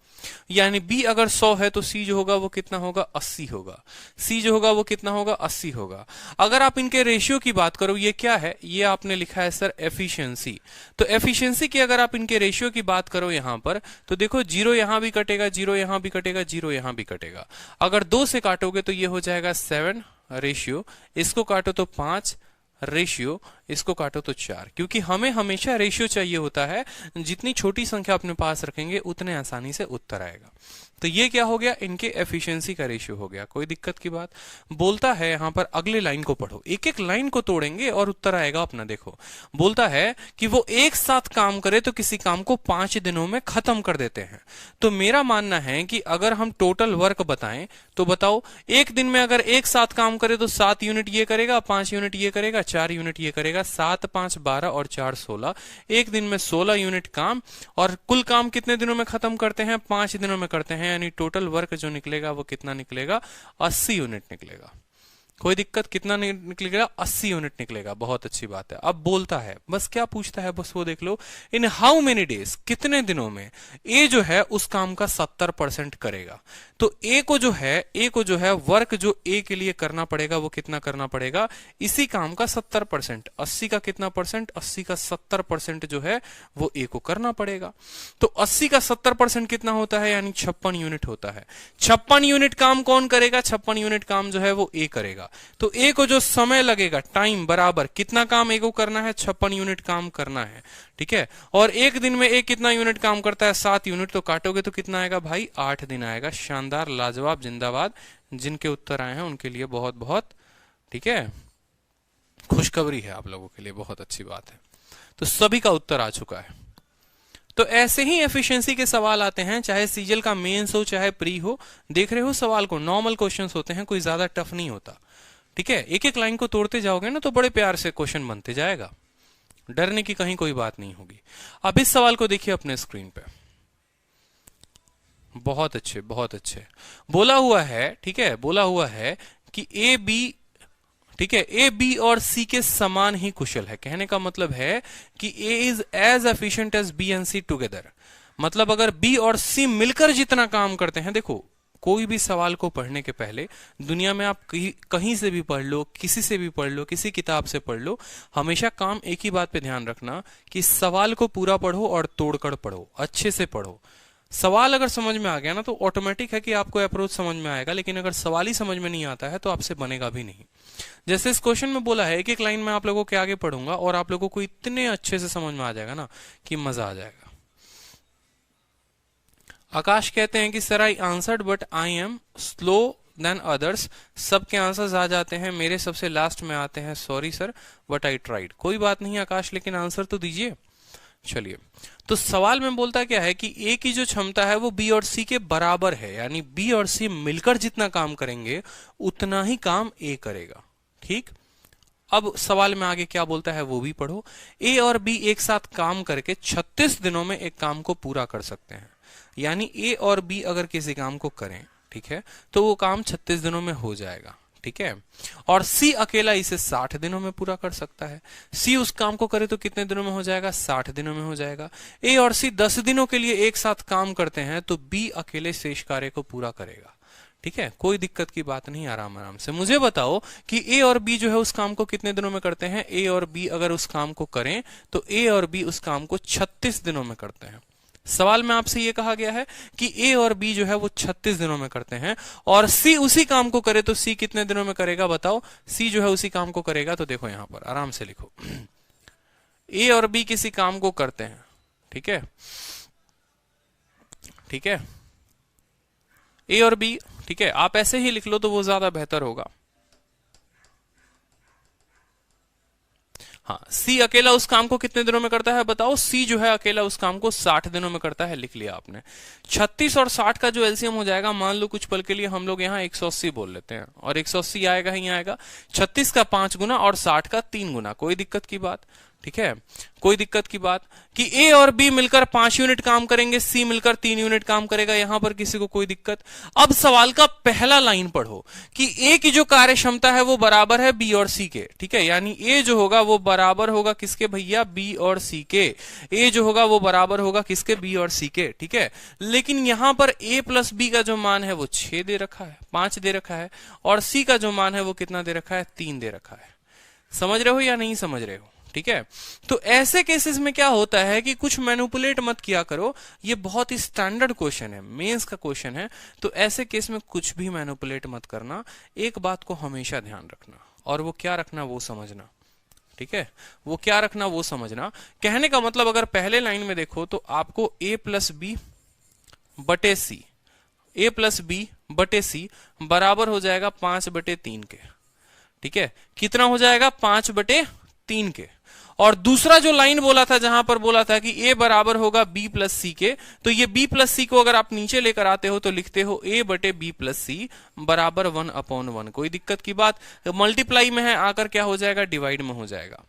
यानी बी अगर 100 है तो सी जो होगा वो कितना होगा, 80 होगा। सी जो होगा वो कितना होगा, 80 होगा। अगर आप इनके रेशियो की बात करो, ये क्या है, ये आपने लिखा है सर एफिशिएंसी। तो एफिशिएंसी की अगर आप इनके रेशियो की बात करो यहां पर, तो देखो 0 यहां भी कटेगा, 0 यहां भी कटेगा, 0 यहां भी कटेगा। अगर 2 से काटोगे तो ये हो जाएगा 7 रेशियो, इसको काटो तो 5 रेशियो, इसको काटो तो 4, क्योंकि हमें हमेशा रेशियो चाहिए होता है। जितनी छोटी संख्या अपने पास रखेंगे उतने आसानी से उत्तर आएगा। तो ये क्या हो गया, इनके एफिशिएंसी का रेशियो हो गया, कोई दिक्कत की बात। बोलता है यहां पर अगले लाइन को पढ़ो, एक एक लाइन को तोड़ेंगे और उत्तर आएगा अपना। देखो बोलता है कि वो एक साथ काम करे तो किसी काम को 5 दिनों में खत्म कर देते हैं। तो मेरा मानना है कि अगर हम टोटल वर्क बताएं तो बताओ, एक दिन में अगर एक साथ काम करे तो 7 यूनिट ये करेगा, 5 यूनिट ये करेगा, 4 यूनिट ये करेगा, 7 5 12 और 4 16, एक दिन में 16 यूनिट काम। और कुल काम कितने दिनों में खत्म करते हैं, 5 दिनों में करते हैं, यानी टोटल वर्क जो निकलेगा वो कितना निकलेगा, 80 यूनिट निकलेगा। कोई दिक्कत, कितना निकलेगा, 80 यूनिट निकलेगा। बहुत अच्छी बात है। अब बोलता है, बस क्या पूछता है, बस वो देख लो, इन हाउ मेनी डेज, कितने दिनों में ए जो है उस काम का 70% करेगा। तो ए को जो है वर्क जो ए के लिए करना पड़ेगा वो कितना करना पड़ेगा, इसी काम का 70%, 80 का कितना परसेंट, 80 का 70% जो है वो ए को करना पड़ेगा। तो 80 का 70% कितना होता है, यानी 56 यूनिट होता है। 56 यूनिट काम कौन करेगा, 56 यूनिट काम जो है वो ए करेगा। तो ए को जो समय लगेगा, टाइम बराबर कितना काम ए को करना है, 56 यूनिट काम करना है, ठीक है। और एक दिन में ए कितना यूनिट काम करता है, 7 यूनिट, तो काटोगे तो कितना आएगा भाई, 8 दिन आएगा। शानदार, लाजवाब, जिंदाबाद। जिनके उत्तर आए हैं उनके लिए बहुत बहुत, ठीक है, खुशखबरी है आप लोगों के लिए, बहुत अच्छी बात है। तो सभी का उत्तर आ चुका है। तो ऐसे ही एफिशिएंसी के सवाल आते हैं, चाहे सीजल का मेंस हो चाहे प्री हो। देख रहे हो सवाल को, नॉर्मल क्वेश्चंस होते हैं, कोई ज्यादा टफ नहीं होता, ठीक है। एक एक लाइन को तोड़ते जाओगे ना तो बड़े प्यार से क्वेश्चन बनते जाएगा, डरने की कहीं कोई बात नहीं होगी। अब इस सवाल को देखिए अपने स्क्रीन पे, बहुत अच्छे बहुत अच्छे। बोला हुआ है, ठीक है, बोला हुआ है कि ए बी, ठीक है, ए बी और सी के समान ही कुशल है। कहने का मतलब है कि A is as efficient as B and C together. मतलब अगर बी और सी मिलकर जितना काम करते हैं, देखो कोई भी सवाल को पढ़ने के पहले दुनिया में आप कहीं से भी पढ़ लो, किसी से भी पढ़ लो, किसी किताब से पढ़ लो, हमेशा काम एक ही बात पे ध्यान रखना कि सवाल को पूरा पढ़ो और तोड़कर पढ़ो, अच्छे से पढ़ो। सवाल अगर समझ में आ गया ना तो ऑटोमेटिक है कि आपको अप्रोच समझ में आएगा, लेकिन अगर सवाल ही समझ में नहीं आता है तो आपसे बनेगा भी नहीं। जैसे इस क्वेश्चन में बोला है, एक एक लाइन में आप लोगों के आगे पढ़ूंगा और आप लोगों को इतने अच्छे से समझ में आ जाएगा ना कि मजा आ जाएगा। आकाश कहते हैं कि sir I answered but I am slow than others. सबके आंसर्स आ जाते हैं, मेरे सबसे लास्ट में आते हैं, sorry sir but I tried. कोई बात नहीं आकाश, लेकिन आंसर तो दीजिए। चलिए, तो सवाल में बोलता क्या है कि ए की जो क्षमता है वो बी और सी के बराबर है, यानी बी और सी मिलकर जितना काम करेंगे उतना ही काम ए करेगा, ठीक। अब सवाल में आगे क्या बोलता है वो भी पढ़ो। ए और बी एक साथ काम करके 36 दिनों में एक काम को पूरा कर सकते हैं, यानी ए और बी अगर किसी काम को करें, ठीक है, तो वो काम 36 दिनों में हो जाएगा, ठीक है। और सी अकेला इसे 60 दिनों में पूरा कर सकता है। सी उस काम को करे तो कितने दिनों में हो जाएगा, 60 दिनों में हो जाएगा। ए और सी 10 दिनों के लिए एक साथ काम करते हैं तो बी अकेले शेष कार्य को पूरा करेगा, ठीक है। कोई दिक्कत की बात नहीं, आराम आराम से मुझे बताओ कि ए और बी जो है उस काम को कितने दिनों में करते हैं। ए और बी अगर उस काम को करें तो ए और बी उस काम को 36 दिनों में करते हैं। सवाल में आपसे यह कहा गया है कि ए और बी जो है वो 36 दिनों में करते हैं, और सी उसी काम को करे तो सी कितने दिनों में करेगा, बताओ। सी जो है उसी काम को करेगा, तो देखो यहां पर आराम से लिखो, ए और बी किसी काम को करते हैं, ठीक है, ठीक है। ए और बी ठीक है, आप ऐसे ही लिख लो तो वो ज्यादा बेहतर होगा। हाँ, सी अकेला उस काम को कितने दिनों में करता है बताओ? सी जो है अकेला उस काम को 60 दिनों में करता है, लिख लिया आपने। 36 और 60 का जो एलसीएम हो जाएगा, मान लो कुछ पल के लिए हम लोग यहाँ 180 बोल लेते हैं, और 180 आएगा ही आएगा। 36 का 5 गुना और 60 का 3 गुना, कोई दिक्कत की बात? ठीक है, कोई दिक्कत की बात कि ए और बी मिलकर 5 यूनिट काम करेंगे, सी मिलकर 3 यूनिट काम करेगा, यहां पर किसी को कोई दिक्कत? अब सवाल का पहला लाइन पढ़ो कि ए की जो कार्य क्षमता है वो बराबर है बी और सी के। ठीक है, यानी ए जो होगा वो बराबर होगा किसके भैया? बी और सी के। ए जो होगा वो बराबर होगा किसके? बी और सी के। ठीक है, लेकिन यहां पर ए प्लस बी का जो मान है वो 6 दे रखा है, 5 दे रखा है, और सी का जो मान है वो कितना दे रखा है? 3 दे रखा है। समझ रहे हो या नहीं समझ रहे हो? ठीक है, तो ऐसे केसेस में क्या होता है कि कुछ मैनिपुलेट मत किया करो, ये बहुत ही स्टैंडर्ड क्वेश्चन है, मेंस का क्वेश्चन है, तो ऐसे केस में कुछ भी मैनिपुलेट मत करना। एक बात को हमेशा ध्यान रखना, और वो क्या रखना वो समझना। ठीक है, वो क्या रखना वो समझना। कहने का मतलब अगर पहले लाइन में देखो तो आपको ए प्लस बी बटे सी, ए प्लस बी बटे सी बराबर हो जाएगा 5/3 के। ठीक है, कितना हो जाएगा? 5/3 के। और दूसरा जो लाइन बोला था, जहां पर बोला था कि ए बराबर होगा बी प्लस सी के, तो ये बी प्लस सी को अगर आप नीचे लेकर आते हो तो लिखते हो ए बटे बी प्लस सी बराबर 1/1। कोई दिक्कत की बात? मल्टीप्लाई में है, आकर क्या हो जाएगा? डिवाइड में हो जाएगा।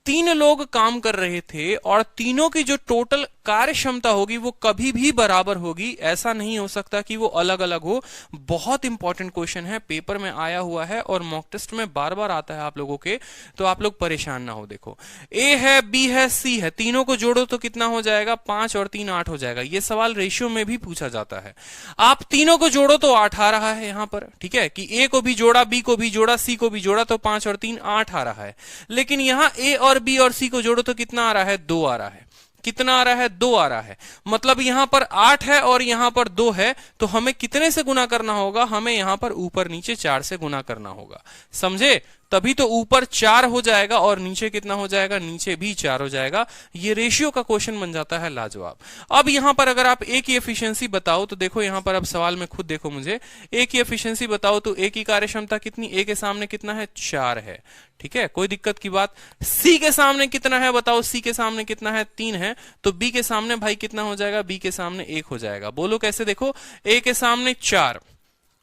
3 लोग काम कर रहे थे और तीनों की जो टोटल कार्य क्षमता होगी वो कभी भी बराबर होगी, ऐसा नहीं हो सकता कि वो अलग अलग हो। बहुत इंपॉर्टेंट क्वेश्चन है, पेपर में आया हुआ है और मॉक टेस्ट में बार बार आता है आप लोगों के, तो आप लोग परेशान ना हो। देखो, ए है, बी है, सी है, तीनों को जोड़ो तो कितना हो जाएगा? 5 और 3 8 हो जाएगा। ये सवाल रेशियो में भी पूछा जाता है। आप तीनों को जोड़ो तो 8 आ रहा है यहां पर। ठीक है, कि ए को भी जोड़ा, बी को भी जोड़ा, सी को भी जोड़ा तो 5 और 3 8 आ रहा है। लेकिन यहां ए और बी और सी को जोड़ो तो कितना आ रहा है? 2 आ रहा है। कितना आ रहा है? 2 आ रहा है। मतलब यहां पर 8 है और यहां पर 2 है, तो हमें कितने से गुना करना होगा? हमें यहां पर ऊपर नीचे 4 से गुना करना होगा। समझे? तभी तो ऊपर 4 हो जाएगा और नीचे कितना हो जाएगा? नीचे भी 4 हो जाएगा। ये रेशियो का क्वेश्चन बन जाता है लाजवाब। अब यहां पर अगर आप ए की एफिशिएंसी बताओ तो देखो, यहां पर अब सवाल में खुद देखो, मुझे ए की एफिशिएंसी बताओ तो ए की कार्य क्षमता कितनी? ए के सामने कितना है? 4 है। ठीक है, कोई दिक्कत की बात? सी के सामने कितना है बताओ? सी के सामने कितना है? 3 है। तो बी के सामने भाई कितना हो जाएगा? बी के सामने 1 हो जाएगा। बोलो कैसे? देखो, ए के सामने 4,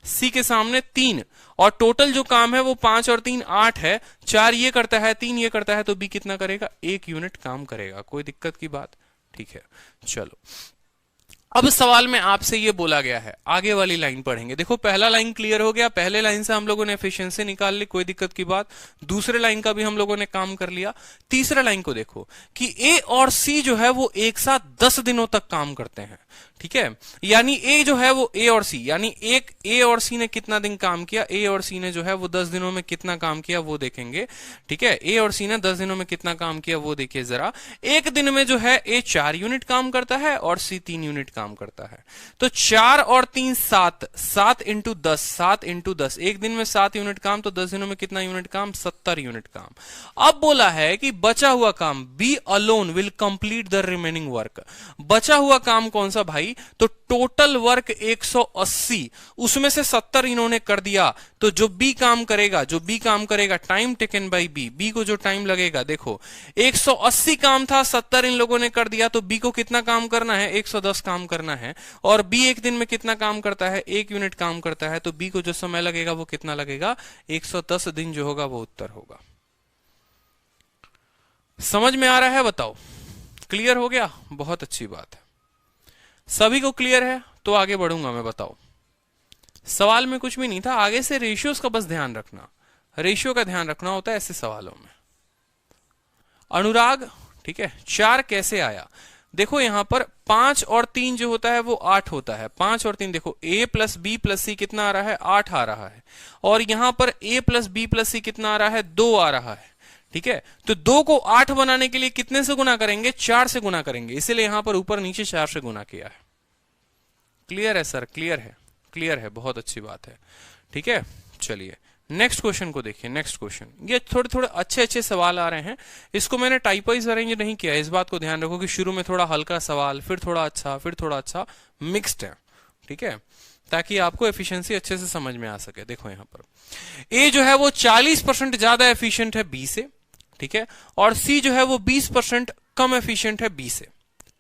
सी के सामने 3, और टोटल जो काम है वो 5 और 3 8 है। 4 ये करता है, 3 ये करता है, तो बी कितना करेगा? 1 यूनिट काम करेगा। कोई दिक्कत की बात? ठीक है, चलो अब सवाल में आपसे ये बोला गया है, आगे वाली लाइन पढ़ेंगे। देखो, पहला लाइन क्लियर हो गया, पहले लाइन से हम लोगों ने एफिशिएंसी निकाल ली, कोई दिक्कत की बात। दूसरे लाइन का भी हम लोगों ने काम कर लिया। तीसरे लाइन को देखो कि ए और सी जो है वो एक साथ 10 दिनों तक काम करते हैं। ठीक है, यानी ए जो है वो ए और सी, यानी एक ए और सी ने कितना दिन काम किया? ए और सी ने जो है वो 10 दिनों में कितना काम किया वो देखेंगे। ठीक है, ए और सी ने 10 दिनों में कितना काम किया वो देखिए जरा। एक दिन में जो है ए 4 यूनिट काम करता है और सी 3 यूनिट काम करता है। तो 4 और 3 7, 7 इंटू 10, 7 इंटू 10, एक दिन में 7 यूनिट काम, तो 10 दिनों में कितना यूनिट काम? 70 यूनिट काम। अब बोला है कि बचा हुआ काम, B alone will complete the remaining work. बचा हुआ काम कौन सा भाई? तो टोटल वर्क 180, उसमें से 70 इन्होंने कर दिया, तो जो बी काम करेगा time taken by B, B को जो टाइम लगेगा, देखो 180 काम था, 70 इन लोगों ने कर दिया, तो बी को कितना काम करना है? 110 काम करना है। और बी एक दिन में कितना काम करता है? 1 यूनिट काम करता है, तो बी को जो समय लगेगा वो कितना लगेगा? 110 दिन जो होगा वो उत्तर होगा। समझ में आ रहा है? बताओ, क्लियर हो गया? बहुत अच्छी बात है। सभी को क्लियर है? तो आगे बढ़ूंगा मैं। बताओ, सवाल में कुछ भी नहीं था, आगे से रेशियोज का बस ध्यान रखना, रेशियो का ध्यान रखना होता है ऐसे सवालों में। अनुराग, ठीक है, 4 कैसे आया? देखो यहां पर 5 और 3 जो होता है वो 8 होता है। 5 और 3 देखो, a प्लस बी प्लस सी कितना आ रहा है? 8 आ रहा है। और यहां पर a प्लस बी प्लस सी कितना आ रहा है? 2 आ रहा है। ठीक है, तो 2 को 8 बनाने के लिए कितने से गुना करेंगे? 4 से गुना करेंगे, इसीलिए यहां पर ऊपर नीचे 4 से गुना किया है। क्लियर है सर? क्लियर है? क्लियर है, बहुत अच्छी बात है। ठीक है, चलिए नेक्स्ट क्वेश्चन को देखिए। नेक्स्ट क्वेश्चन, ये थोड़े थोड़े अच्छे सवाल आ रहे हैं, इसको मैंने टाइप वाइज अरेंज नहीं किया, इस बात को ध्यान रखो कि शुरू में थोड़ा हल्का सवाल, फिर थोड़ा अच्छा, फिर थोड़ा अच्छा, मिक्स्ड है। ठीक है, ताकि आपको एफिशिएंसी अच्छे से समझ में आ सके। देखो यहां पर ए जो है वो 40% ज्यादा एफिशिएंट है बी से, ठीक है, और सी जो है वो 20% कम एफिशिएंट है बी से,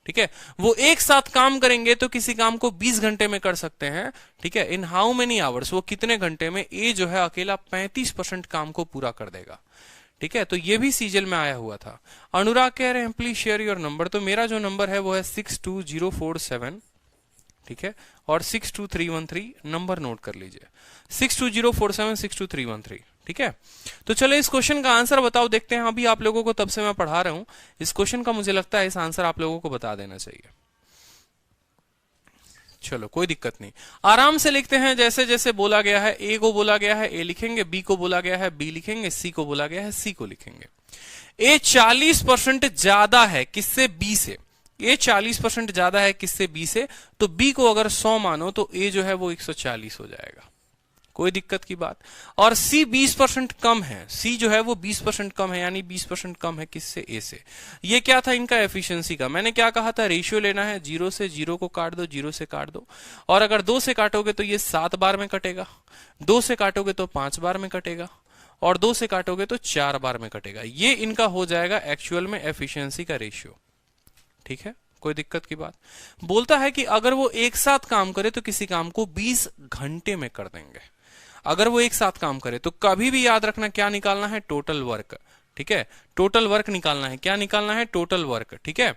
ठीक है। वो एक साथ काम करेंगे तो किसी काम को 20 घंटे में कर सकते हैं, ठीक है। इन हाउ मेनी आवर्स, वो कितने घंटे में, ए जो है अकेला 35% काम को पूरा कर देगा, ठीक है। तो ये भी सीजल में आया हुआ था। अनुराग कह रहे हैं प्लीज शेयर योर नंबर, तो मेरा जो नंबर है वो है 62047, ठीक है, और 62313, नंबर नोट कर लीजिए, 62047 62313, ठीक है। तो चलो इस क्वेश्चन का आंसर बताओ, देखते हैं। अभी आप लोगों को तब से मैं पढ़ा रहा हूं, इस क्वेश्चन का मुझे लगता है इस आंसर आप लोगों को बता देना चाहिए। चलो कोई दिक्कत नहीं, आराम से लिखते हैं जैसे जैसे बोला गया है। ए को बोला गया है ए लिखेंगे, बी को बोला गया है बी लिखेंगे, सी को बोला गया है सी को लिखेंगे। ए 40% ज्यादा है किससे, बी से। ए 40% ज्यादा है किससे, बी से, तो बी को अगर 100 मानो तो ए जो है वो 140 हो जाएगा, कोई दिक्कत की बात। और सी 20% कम है, सी जो है वो 20% कम है, यानी 20% कम है किससे, ए से। ये क्या था इनका एफिशिएंसी का, मैंने क्या कहा था, रेशियो लेना है, 0 से 0 को काट दो, 0 से काट दो, और अगर 2 से काटोगे तो ये 7 बार में कटेगा, 2 से काटोगे तो 5 बार में कटेगा, और 2 से काटोगे तो 4 बार में कटेगा। ये इनका हो जाएगा एक्चुअल में एफिशिएंसी का रेशियो, ठीक है, कोई दिक्कत की बात। बोलता है कि अगर वो एक साथ काम करे तो किसी काम को 20 घंटे में कर देंगे। अगर वो एक साथ काम करे तो कभी भी याद रखना क्या निकालना है, टोटल वर्क, ठीक है, टोटल वर्क निकालना है। क्या निकालना है, टोटल वर्क, ठीक है।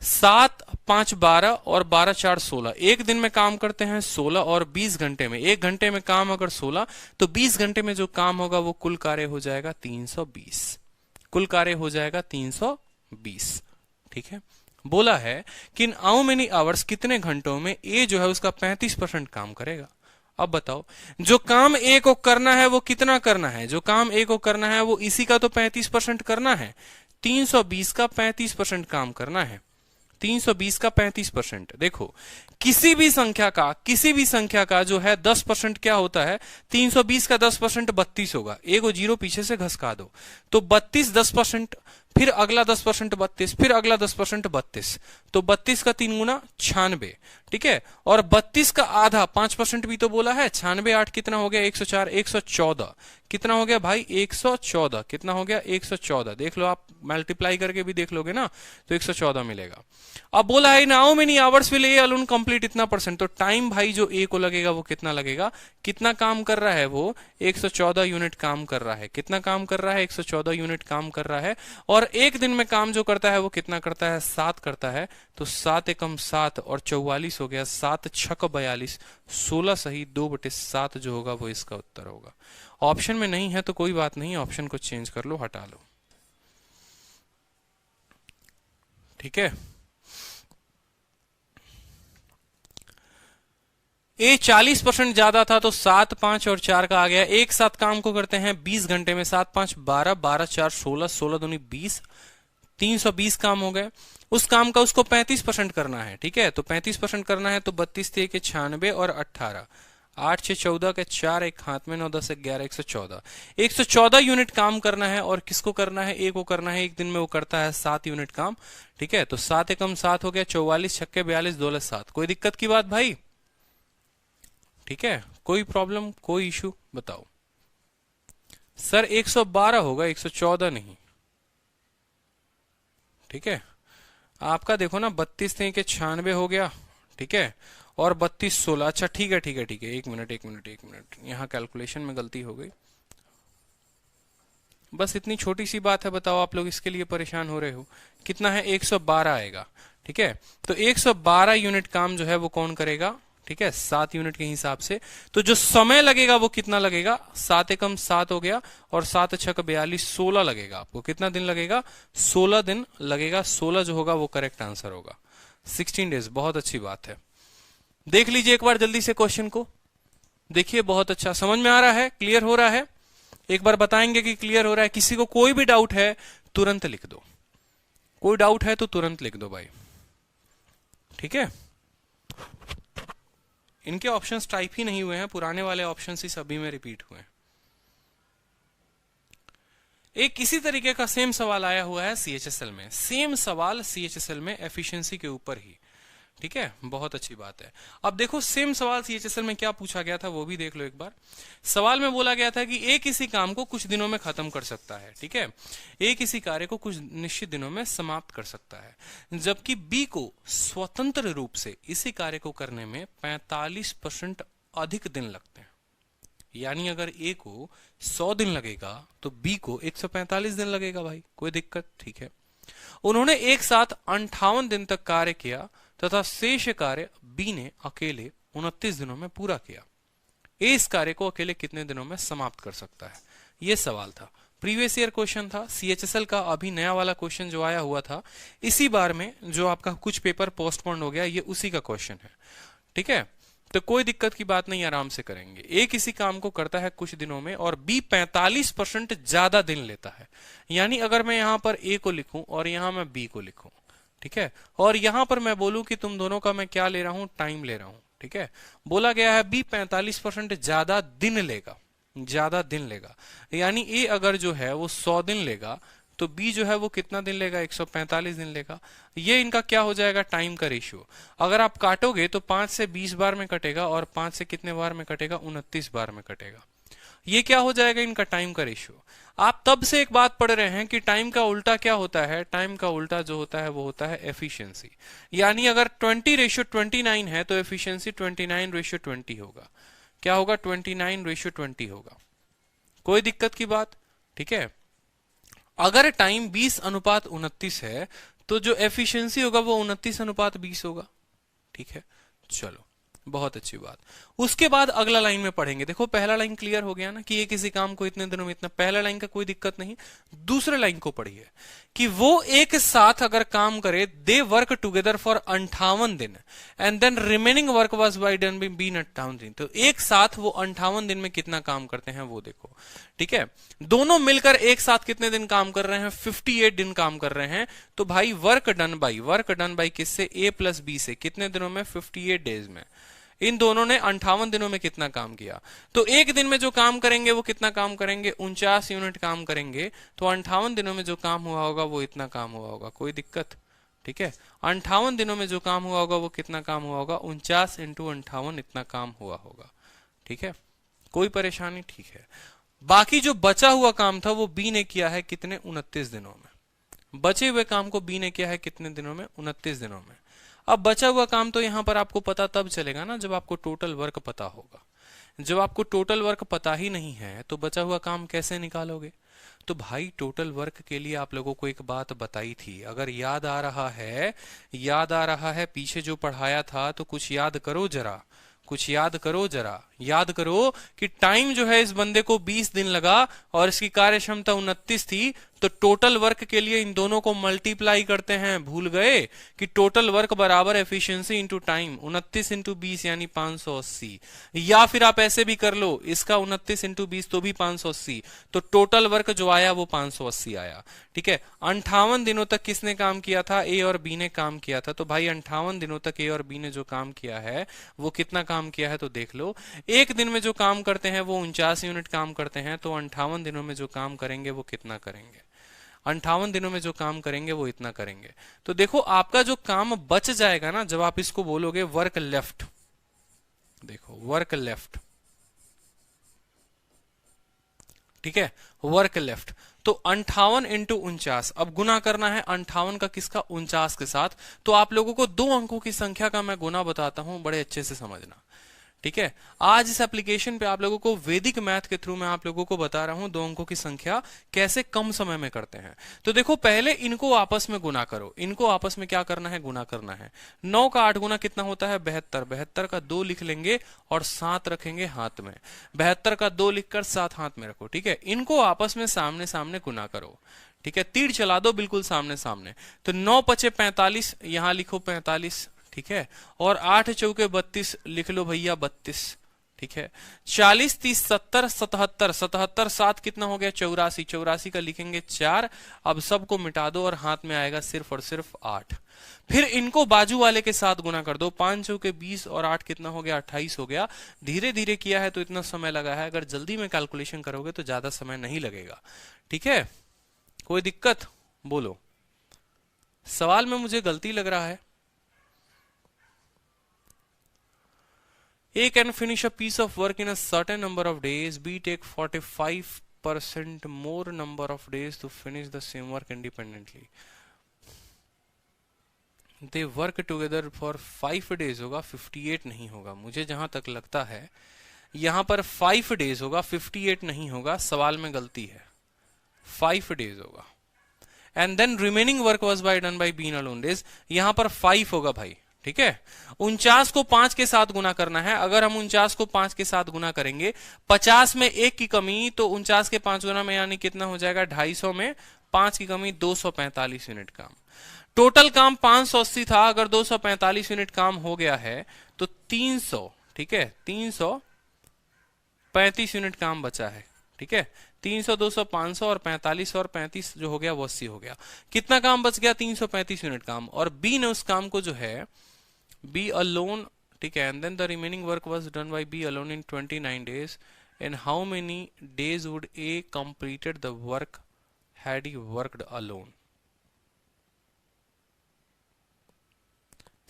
7 5 12 और 12 4 16, एक दिन में काम करते हैं 16, और 20 घंटे में, एक घंटे में काम अगर 16 तो 20 घंटे में जो काम होगा वो कुल कार्य हो जाएगा 320, कुल कार्य हो जाएगा 320, ठीक है। बोला है कि इन हाउ मेनी आवर्स, कितने घंटों में ए जो है उसका 35% काम करेगा। अब बताओ, जो काम ए को करना है वो कितना करना है, जो काम ए को करना है वो इसी का तो 35% करना है, 320 का 35% काम करना है, 320 का 35%। देखो किसी भी संख्या का जो है 10% क्या होता है, 320 का 10% 32 होगा, ए को 0 पीछे से घसका दो तो 32 10%, फिर अगला 10% 32, फिर अगला 10% 32, तो 32 का 3 गुना 96, ठीक है। और 32 का आधा 5% भी तो बोला है, 96 8 कितना हो गया, 104, 114 कितना हो गया भाई, 114 कितना हो गया, 114। देख लो आप, मल्टीप्लाई करके भी देख लोगे ना तो 114 मिलेगा। अब बोला है now many hours will A alone complete इतना परसेंट, तो टाइम भाई जो ए को लगेगा वो कितना लगेगा, कितना काम कर रहा है वो, 114 यूनिट काम कर रहा है। कितना काम कर रहा है, 114 यूनिट काम कर रहा है। और एक दिन में काम जो करता है वो कितना करता है, 7 करता है, तो 7 एकम 7 और 44 हो गया, 7 छक 42, 16 सही 2/7 जो होगा वो इसका उत्तर होगा। ऑप्शन में नहीं है तो कोई बात नहीं, ऑप्शन को चेंज कर लो, हटा लो, ठीक है। ए 40% ज्यादा था तो 7 5 और 4 का आ गया, एक साथ काम को करते हैं 20 घंटे में, 7 5 12, 12 4 16, 16 दूनी 20, 320 काम हो गए। उस काम का उसको 35% करना है, ठीक है, तो 35% करना है तो 32 थे के 96 और 18, 8 6 14 के 4, एक हाथ में 9 10 11, 114, 114 यूनिट काम करना है। और किसको करना है, ए को करना है। एक दिन में वो करता है 7 यूनिट काम, ठीक है, तो 7 एकम 7 हो गया, 44 छक्के 42 2 7, कोई दिक्कत की बात भाई, ठीक है, कोई प्रॉब्लम कोई इशू बताओ। सर 112 होगा, 114 नहीं, ठीक है। आपका देखो ना 32 थे के 96 हो गया, ठीक है, और 32 16, अच्छा ठीक है ठीक है ठीक है, एक मिनट, यहां कैलकुलेशन में गलती हो गई, बस इतनी छोटी सी बात है। बताओ आप लोग इसके लिए परेशान हो रहे हो, कितना है, 112 आएगा, ठीक है। तो 112 यूनिट काम जो है वो कौन करेगा, ठीक है, 7 यूनिट के हिसाब से। तो जो समय लगेगा वो कितना लगेगा, 7 एकम 7 हो गया, और 7 छक 42, 16 लगेगा आपको। कितना दिन लगेगा, 16 दिन लगेगा, 16 जो होगा वो करेक्ट आंसर होगा, 16 डेज। बहुत अच्छी बात है, देख लीजिए एक बार जल्दी से क्वेश्चन को देखिए, बहुत अच्छा समझ में आ रहा है, क्लियर हो रहा है, एक बार बताएंगे कि क्लियर हो रहा है। किसी को कोई भी डाउट है तुरंत लिख दो, कोई डाउट है तो तुरंत लिख दो भाई, ठीक है। इनके ऑप्शंस टाइप ही नहीं हुए हैं, पुराने वाले ऑप्शंस ही सभी में रिपीट हुए हैं। एक किसी तरीके का सेम सवाल आया हुआ है सीएचएसएल में, सेम सवाल सीएचएसएल में एफिशिएंसी के ऊपर ही, ठीक है, बहुत अच्छी बात है। अब देखो सेम सवाल सीएचएसएल में क्या पूछा गया था वो भी देख लो एक बार। सवाल में बोला गया था कि ए किसी काम को कुछ दिनों में खत्म कर सकता है, ठीक है, ए किसी कार्य को कुछ निश्चित दिनों में समाप्त कर सकता है, जबकि बी को स्वतंत्र रूप से इसी कार्य को करने में 45% अधिक दिन लगते हैं। यानी अगर ए को 100 दिन लगेगा तो बी को 145 दिन लगेगा। भाई कोई दिक्कत? ठीक है। उन्होंने एक साथ 58 दिन तक कार्य किया तथा शेष कार्य बी ने अकेले 29 दिनों में पूरा किया। ए इस कार्य को अकेले कितने दिनों में समाप्त कर सकता है? यह सवाल था, प्रीवियस ईयर क्वेश्चन था, सीएचएसएल का अभी नया वाला क्वेश्चन जो आया हुआ था इसी बार में, जो आपका कुछ पेपर पोस्टपोन हो गया, ये उसी का क्वेश्चन है। ठीक है, तो कोई दिक्कत की बात नहीं, आराम से करेंगे। ए किसी काम को करता है कुछ दिनों में और बी 45% ज्यादा दिन लेता है। यानी अगर मैं यहां पर ए को लिखूं और यहां मैं बी को लिखूं, ठीक है, और यहां पर मैं बोलूं कि तुम दोनों का मैं क्या ले रहा हूं, टाइम ले रहा हूं, ठीक है, बोला गया है बी 45% ज्यादा दिन लेगा, ज्यादा दिन लेगा। यानी ए अगर जो है वो 100 दिन लेगा तो बी जो है वो कितना दिन लेगा, 145 दिन लेगा। ये इनका क्या हो जाएगा, टाइम का रेशियो। अगर आप काटोगे तो 5 से 20 बार में कटेगा और 5 से कितने बार में कटेगा, 29 बार में कटेगा। ये क्या हो जाएगा, इनका टाइम का रेशियो। आप तब से एक बात पढ़ रहे हैं कि टाइम का उल्टा क्या होता है, टाइम का उल्टा जो होता है वो होता है एफिशिएंसी। यानी अगर 20:29 है तो एफिशिएंसी 29:20 होगा। क्या होगा, 29:20 होगा। कोई दिक्कत की बात? ठीक है। अगर टाइम 20:29 है तो जो एफिशिएंसी होगा वो 29:20 होगा। ठीक है, चलो बहुत अच्छी बात। उसके बाद अगला लाइन में पढ़ेंगे। देखो पहला लाइन क्लियर हो गया ना कि ये किसी काम को इतने दिनों में इतना, पहला लाइन का कोई दिक्कत नहीं। दूसरे लाइन को पढ़िए कि वो एक साथ अगर काम करे, दे वर्क टुगेदर फॉर 58 दिन and then remaining work was by done by B 58 दिन। तो एक साथ वो 58 दिन में कितना काम करते हैं वो देखो। ठीक है, दोनों मिलकर एक साथ कितने दिन काम कर रहे हैं, 58 दिन काम कर रहे हैं। तो भाई वर्क डन बाई किससे, ए प्लस बी से, कितने दिनों में, 58 डेज में। इन दोनों ने 58 दिनों में कितना काम किया। तो एक दिन में जो काम करेंगे वो कितना काम करेंगे, 49 यूनिट काम करेंगे। तो 58 दिनों में जो काम हुआ होगा वो इतना काम हुआ होगा। कोई दिक्कत? ठीक है, 58 दिनों में जो काम हुआ होगा वो कितना काम हुआ होगा, 49 × 58 इतना काम हुआ होगा। ठीक है, कोई परेशानी? ठीक है। बाकी जो बचा हुआ काम था वो बी ने किया है कितने, 29 दिनों में। बचे हुए काम को बी ने किया है कितने दिनों में, 29 दिनों में। अब बचा हुआ काम तो यहां पर आपको पता तब चलेगा ना जब आपको टोटल वर्क पता होगा। जब आपको टोटल वर्क पता ही नहीं है तो बचा हुआ काम कैसे निकालोगे? तो भाई टोटल वर्क के लिए आप लोगों को एक बात बताई थी, अगर याद आ रहा है, याद आ रहा है पीछे जो पढ़ाया था तो कुछ याद करो जरा, कुछ याद करो जरा। याद करो कि टाइम जो है इस बंदे को 20 दिन लगा और इसकी कार्य क्षमता 29 थी। तो टोटल वर्क के लिए इन दोनों को मल्टीप्लाई करते हैं। भूल गए कि टोटल वर्क बराबर एफिशिएंसी इंटू टाइम, 29 × 20 यानी 580। या फिर आप ऐसे भी कर लो, इसका 29 × 20 तो भी 580। तो टोटल वर्क जो आया वो 580 आया। ठीक है, 58 दिनों तक किसने काम किया था, ए और बी ने काम किया था। तो भाई 58 दिनों तक ए और बी ने जो काम किया है वो कितना काम किया है तो देख लो। एक दिन में जो काम करते हैं वो 49 यूनिट काम करते हैं। तो 58 दिनों में जो काम करेंगे वो कितना करेंगे, 58 दिनों में जो काम करेंगे वो इतना करेंगे। तो देखो आपका जो काम बच जाएगा ना, जब आप इसको बोलोगे वर्क लेफ्ट, देखो वर्क लेफ्ट, ठीक है, वर्क लेफ्ट। तो 58 × 49, अब गुना करना है 58 का किसका, 49 के साथ। तो आप लोगों को 2 अंकों की संख्या का मैं गुना बताता हूं, बड़े अच्छे से समझना। ठीक है, आज इस एप्लीकेशन पे आप लोगों को वैदिक मैथ के थ्रू मैं आप लोगों को बता रहा हूं 2 अंकों की संख्या कैसे कम समय में करते हैं। तो देखो पहले इनको आपस में गुना करो, इनको आपस में क्या करना है, गुना करना है। 9 का 8 गुना कितना होता है, 72। 72 का 2 लिख लेंगे और 7 रखेंगे हाथ में। 72 का 2 लिखकर 7 हाथ में रखो। ठीक है, इनको आपस में सामने सामने गुना करो। ठीक है, तीर चला दो बिल्कुल सामने सामने। तो 9 × 5 = 45, यहां लिखो 45। ठीक है, और 8 × 4 = 32, लिख लो भैया 32। ठीक है, 40 30 70 77, 77 7 कितना हो गया, 84। 84 का लिखेंगे 4। अब सबको मिटा दो और हाथ में आएगा सिर्फ और सिर्फ 8। फिर इनको बाजू वाले के साथ गुना कर दो, 5 × 4 = 20 और 8 कितना हो गया, 28 हो गया। धीरे धीरे किया है तो इतना समय लगा है, अगर जल्दी में कैलकुलेशन करोगे तो ज्यादा समय नहीं लगेगा। ठीक है, कोई दिक्कत? बोलो, सवाल में मुझे गलती लग रहा है? A can finish a piece of work in a certain number of days. B take 45% more number of days to finish the same work independently. They work together for 5 days होगा, 58 नहीं होगा। मुझे जहां तक लगता है यहां पर 5 डेज होगा, 58 नहीं होगा, सवाल में गलती है, 5 डेज होगा। And then remaining work was by done by B in alone days, यहां पर 5 होगा भाई, ठीक है। 49 को 5 के साथ गुना करना है। अगर हम 49 को 5 के साथ गुना करेंगे, 50 में 1 की कमी, तो 49 के 5 गुना में यानी कितना हो जाएगा, 250 में 5 की कमी, 245 यूनिट काम। टोटल काम 580 था, अगर 245 यूनिट काम हो गया है तो 300, ठीक है, 335 यूनिट काम बचा है, ठीक है। 300, 200, 500 और 45 और 35 जो हो गया वो 80 हो गया। कितना काम बच गया, 335 यूनिट काम। और बी ने उस काम को जो है बी अलोन, ठीक है, and then the remaining work was done by B alone in 29 days. And how many days would A completed the work had he worked alone.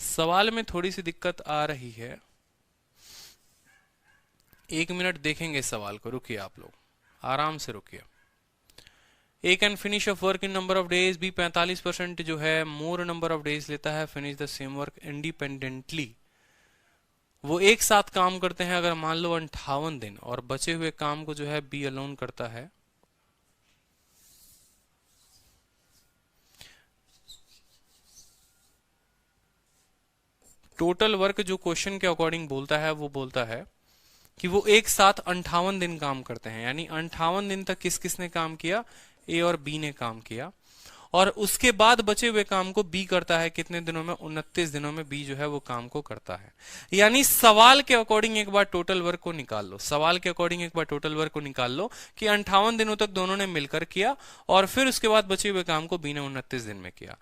सवाल में थोड़ी सी दिक्कत आ रही है, 1 मिनट देखेंगे सवाल को, रुकिए आप लोग, आराम से रुकिए। A can finish off work in number of days, B 45% जो है मोर नंबर ऑफ डेज लेता है, finish the same work independently. वो एक साथ काम करते हैं, अगर मान लो 58 दिन, और बचे हुए काम को जो है बी अलोन करता है। टोटल वर्क जो क्वेश्चन के अकॉर्डिंग बोलता है वो बोलता है कि वो एक साथ 58 दिन काम करते हैं, यानी 58 दिन तक किस किसने काम किया, ए और बी ने काम किया। और उसके बाद बचे हुए काम को बी करता है कितने दिनों में, 29 दिनों में बी जो है वो काम को करता है। यानी सवाल के अकॉर्डिंग एक बार टोटल वर्क को निकाल लो, सवाल के अकॉर्डिंग एक बार टोटल वर्क को निकाल लो कि 58 दिनों तक दोनों ने मिलकर किया, और फिर उसके बाद बचे हुए काम को बी ने 29 दिन में किया।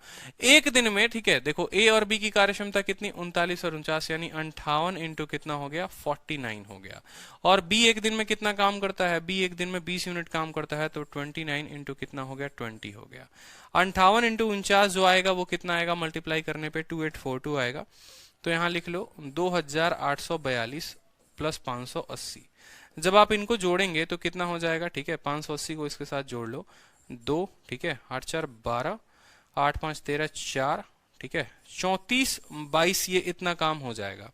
एक दिन में, ठीक है, देखो ए और बी की कार्यक्षमता कितनी, 39 और 49, यानी 58 इंटू कितना हो गया, 49 हो गया। और बी एक दिन में कितना काम करता है, बी एक दिन में 20 यूनिट काम करता है, तो 29 इंटू कितना हो गया, 20 हो गया। 58 इंटू 49 जो आएगा वो कितना आएगा, मल्टीप्लाई करने पे 2842 आएगा। तो यहां लिख लो 2842 प्लस 580। जब आप इनको जोड़ेंगे तो कितना हो जाएगा, ठीक है, 580 को इसके साथ जोड़ लो, 2, ठीक है, 8 4 12, 8 5 13 4, ठीक है, 34 22, ये इतना काम हो जाएगा।